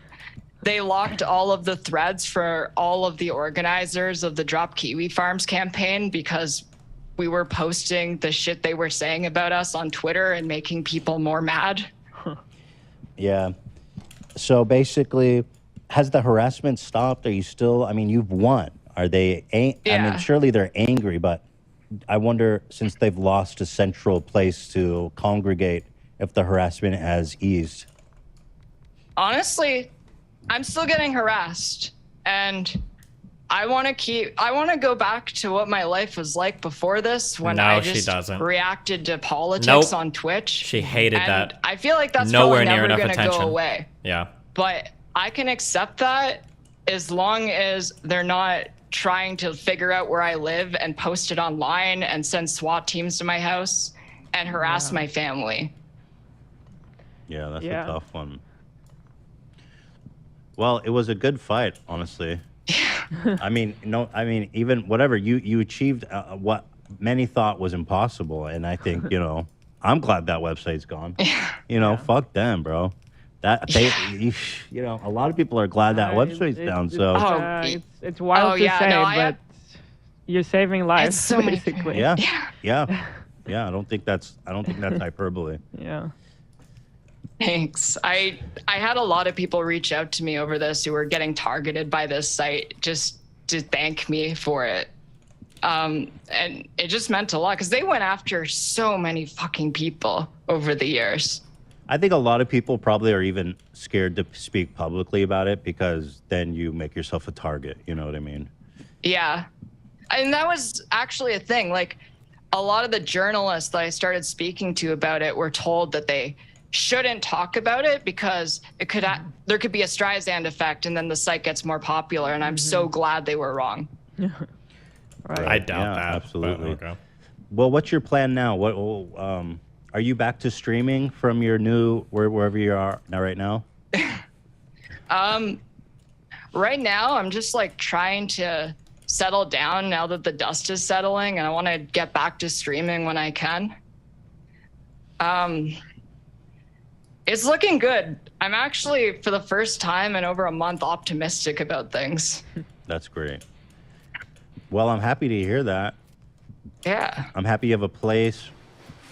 They locked all of the threads for all of the organizers of the Drop Kiwi Farms campaign because we were posting the shit they were saying about us on Twitter and making people more mad. Yeah. So basically, has the harassment stopped? Are you still? I mean, you've won. Are they? I mean, Yeah. surely they're angry, but I wonder, since they've lost a central place to congregate, if the harassment has eased. Honestly, I'm still getting harassed, and I want to go back to what my life was like before this, when No, I she just doesn't. reacted to politics Nope. on Twitch. She hated and that. I feel like that's Nowhere probably near never enough going to go attention. away. Yeah. But I can accept that as long as they're not trying to figure out where I live and post it online and send SWAT teams to my house and harass my family. Yeah, that's Yeah. a tough one. Well, it was a good fight, honestly. I mean, even whatever you achieved, what many thought was impossible, and I think I'm glad that website's gone. Fuck them, bro. That they, a lot of people are glad that website's down. So it's wild to say, but you're saving lives, so many- basically. yeah. I don't think that's hyperbole. Yeah. Thanks. I had a lot of people reach out to me over this who were getting targeted by this site just to thank me for it. And it just meant a lot because they went after so many fucking people over the years. I think a lot of people probably are even scared to speak publicly about it because then you make yourself a target. You know what I mean? Yeah. And that was actually a thing. Like, a lot of the journalists that I started speaking to about it were told that they shouldn't talk about it because there could be a Streisand effect and then the site gets more popular. And I'm so glad they were wrong. Right. I doubt that. Absolutely. But, okay. Well, what's your plan now? What are you back to streaming from your new wherever you are now? Right now? Right now, I'm just like trying to settle down now that the dust is settling, and I want to get back to streaming when I can. It's looking good. I'm actually, for the first time in over a month, optimistic about things. That's great. Well, I'm happy to hear that. Yeah. I'm happy you have a place.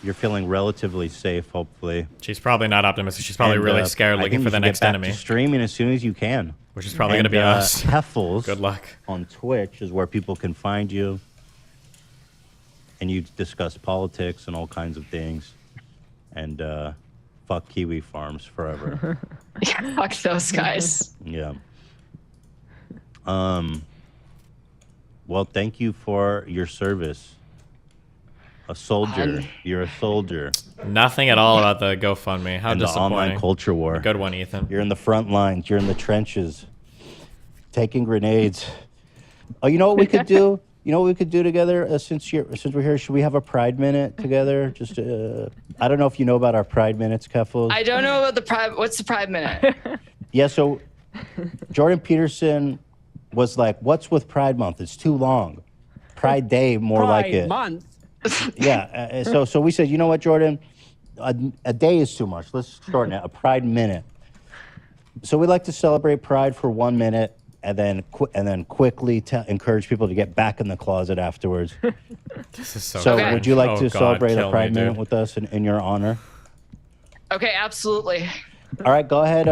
You're feeling relatively safe, hopefully. She's probably not optimistic. She's probably And, really scared, I looking think for you the should next get back enemy, to streaming as soon as you can. which is probably going to be us. Keffals. Good luck. On Twitch is where people can find you, and you discuss politics and all kinds of things. And fuck Kiwifarmers forever. Yeah, fuck those guys. Yeah. Well, thank you for your service. A soldier. You're a soldier. Nothing at all about the GoFundMe. How In the disappointing. online culture war. Good one, Ethan. You're in the front lines. You're in the trenches. Taking grenades. Oh, you know what we could do? You know what we could do together since we're here? Should we have a Pride Minute together? Just I don't know if you know about our Pride Minutes, Keffals. I don't know about the Pride. What's the Pride Minute? Yeah, so Jordan Peterson was like, "What's with Pride Month? It's too long. Pride Day, more like it." Month. Yeah. So we said, you know what, Jordan? A day is too much. Let's shorten it. A Pride Minute. So we like to celebrate Pride for 1 minute, and then quickly encourage people to get back in the closet afterwards. This is so. So Okay. would you like to God, celebrate kill a Pride me, Minute dude. with us in your honor? Okay, absolutely. All right, go ahead.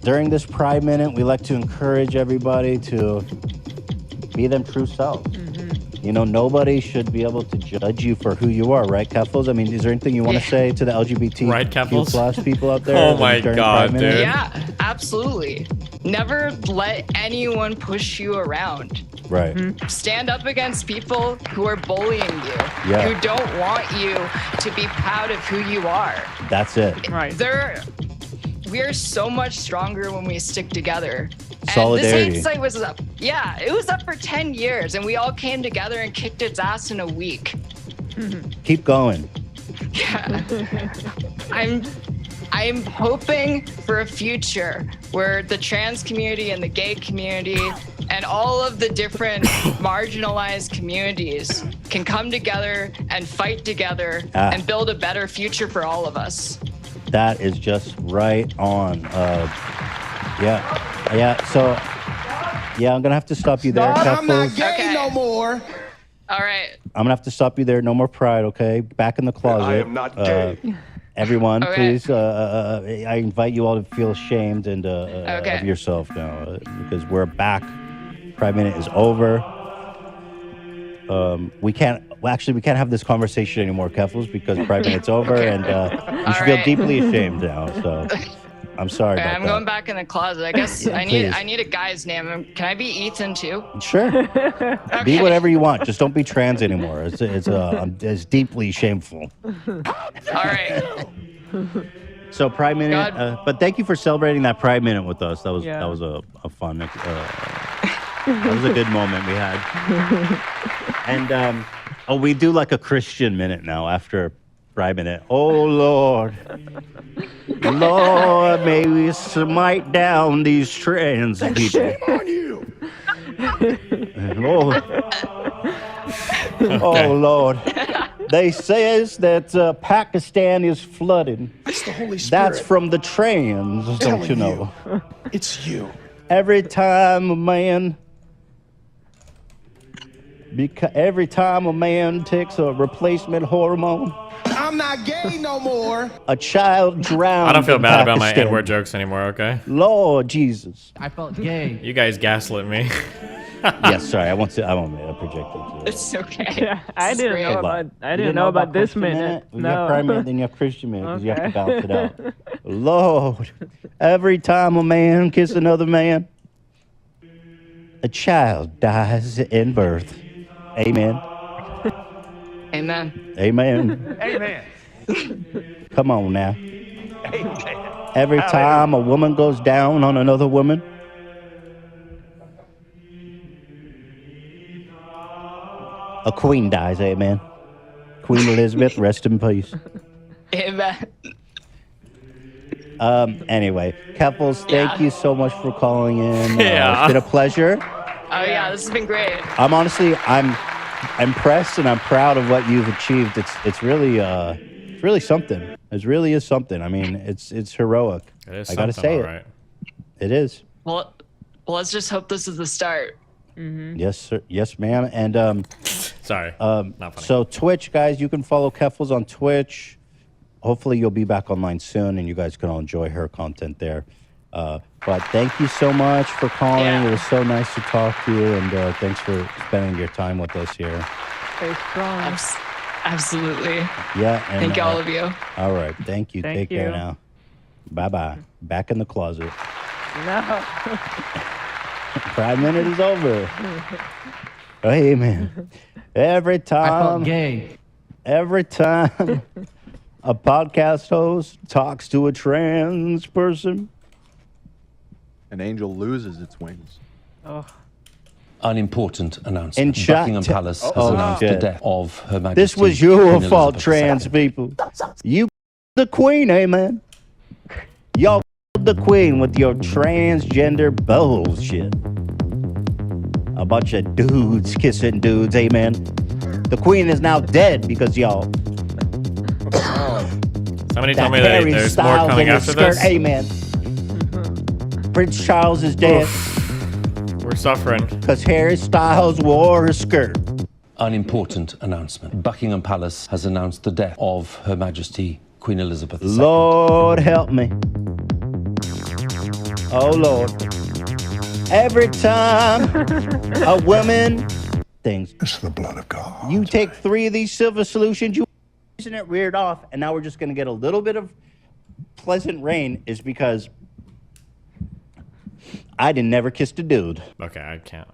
During this Pride Minute, we like to encourage everybody to be them true selves. You know, nobody should be able to judge you for who you are, right, Keffals? I mean, is there anything you want to say to the LGBT Right, Keffals? plus people out there? Oh my during God, Pride Minute? dude. Yeah, absolutely. Never let anyone push you around. Right. Stand up against people who are bullying you, Yeah. who don't want you to be proud of who you are. That's it. Right. We're so much stronger when we stick together. Solidarity. And this hate site was up. Yeah, it was up for 10 years, and we all came together and kicked its ass in a week. Keep going. Yeah. I'm hoping for a future where the trans community and the gay community and all of the different marginalized communities can come together and fight together and build a better future for all of us. That is just right on. Yeah. So, yeah, I'm gonna have to stop you there, I'm not Keffals. gay Okay. no more. All right. I'm gonna have to stop you there. No more pride, okay? Back in the closet. I am not gay. Everyone, Okay. please. I invite you all to feel ashamed and Okay. of yourself now, because we're back. Pride Minute is over. We can't have this conversation anymore, Keffals, because Pride Minute's over, and you should feel right. deeply ashamed now. So, I'm sorry Okay, about I'm that. going back in the closet. I guess Yeah, please. I need a guy's name. Can I be Ethan too? Sure. Be Okay. whatever you want. Just don't be trans anymore. It's deeply shameful. All right. So Pride Minute, but thank you for celebrating that Pride Minute with us. That was Yeah. a fun. That was a good moment we had. And we do like a Christian minute now after Pride Minute. Oh Lord, Lord, may we smite down these trans people. Shame on you. Lord. Oh Lord. They says that Pakistan is flooded. It's the Holy Spirit. That's from the trans, don't Telling you know? It's you. Every time a man takes a replacement hormone, I'm not gay no more. a child drowns. I don't feel in bad about my Pakistan. N-word jokes anymore, okay? Lord Jesus. I felt gay. You guys gaslit me. Yes, sorry. I won't project it. It's okay. Yeah, I This is didn't great. know Hold on. about. I You didn't know about this Christian minute. You have Pride Minute, then you have Christian Minute because you have to Okay. balance it out. Lord, every time a man kisses another man, a child dies in birth. Amen. Amen. Amen. Amen. Come on now. Amen. Every time a woman goes down on another woman, a queen dies. Amen. Queen Elizabeth, rest in peace. Amen. Anyway, Keffals, thank Yeah. you so much for calling in. Yeah. It's been a pleasure. Oh yeah, this has been great. I'm impressed and I'm proud of what you've achieved. It's really something. It really is something. I mean, it's heroic. It is I gotta something, say it. all right. It is. Well, let's just hope this is the start. Yes, sir. Yes, ma'am. And Sorry. Not funny. so Twitch, guys, you can follow Keffals on Twitch. Hopefully you'll be back online soon and you guys can all enjoy her content there. But thank you so much for calling. Yeah. It was so nice to talk to you, and thanks for spending your time with us here. Stay strong. Absolutely. Yeah. And, Thank all of you. All right. Thank you. Thank Take care you. now. Bye-bye. Back in the closet. No. Pride Minute is over. Amen. Every I felt time gay. a podcast host talks to a trans person, An angel loses its wings. Oh. Unimportant announcement. In chat- Buckingham Palace has Oh, announced shit. the death of Her Majesty. this was your Queen fault, Elizabeth trans II. people. You the queen, amen. Y'all the queen with your transgender bullshit. A bunch of dudes kissing dudes, amen. The queen is now dead because y'all. Somebody That told me that Harry there's more Styles coming in his after skirt, this. amen. Prince Charles is dead We're suffering. because Harry Styles wore a skirt. Unimportant announcement. Buckingham Palace has announced the death of Her Majesty Queen Elizabeth II. Lord help me. Oh Lord. Every time a woman things. It's the blood of God. You take 3 of these silver solutions, you isn't it reared off, and now we're just gonna get a little bit of pleasant rain is because I didn't never kissed a dude. Okay, I can't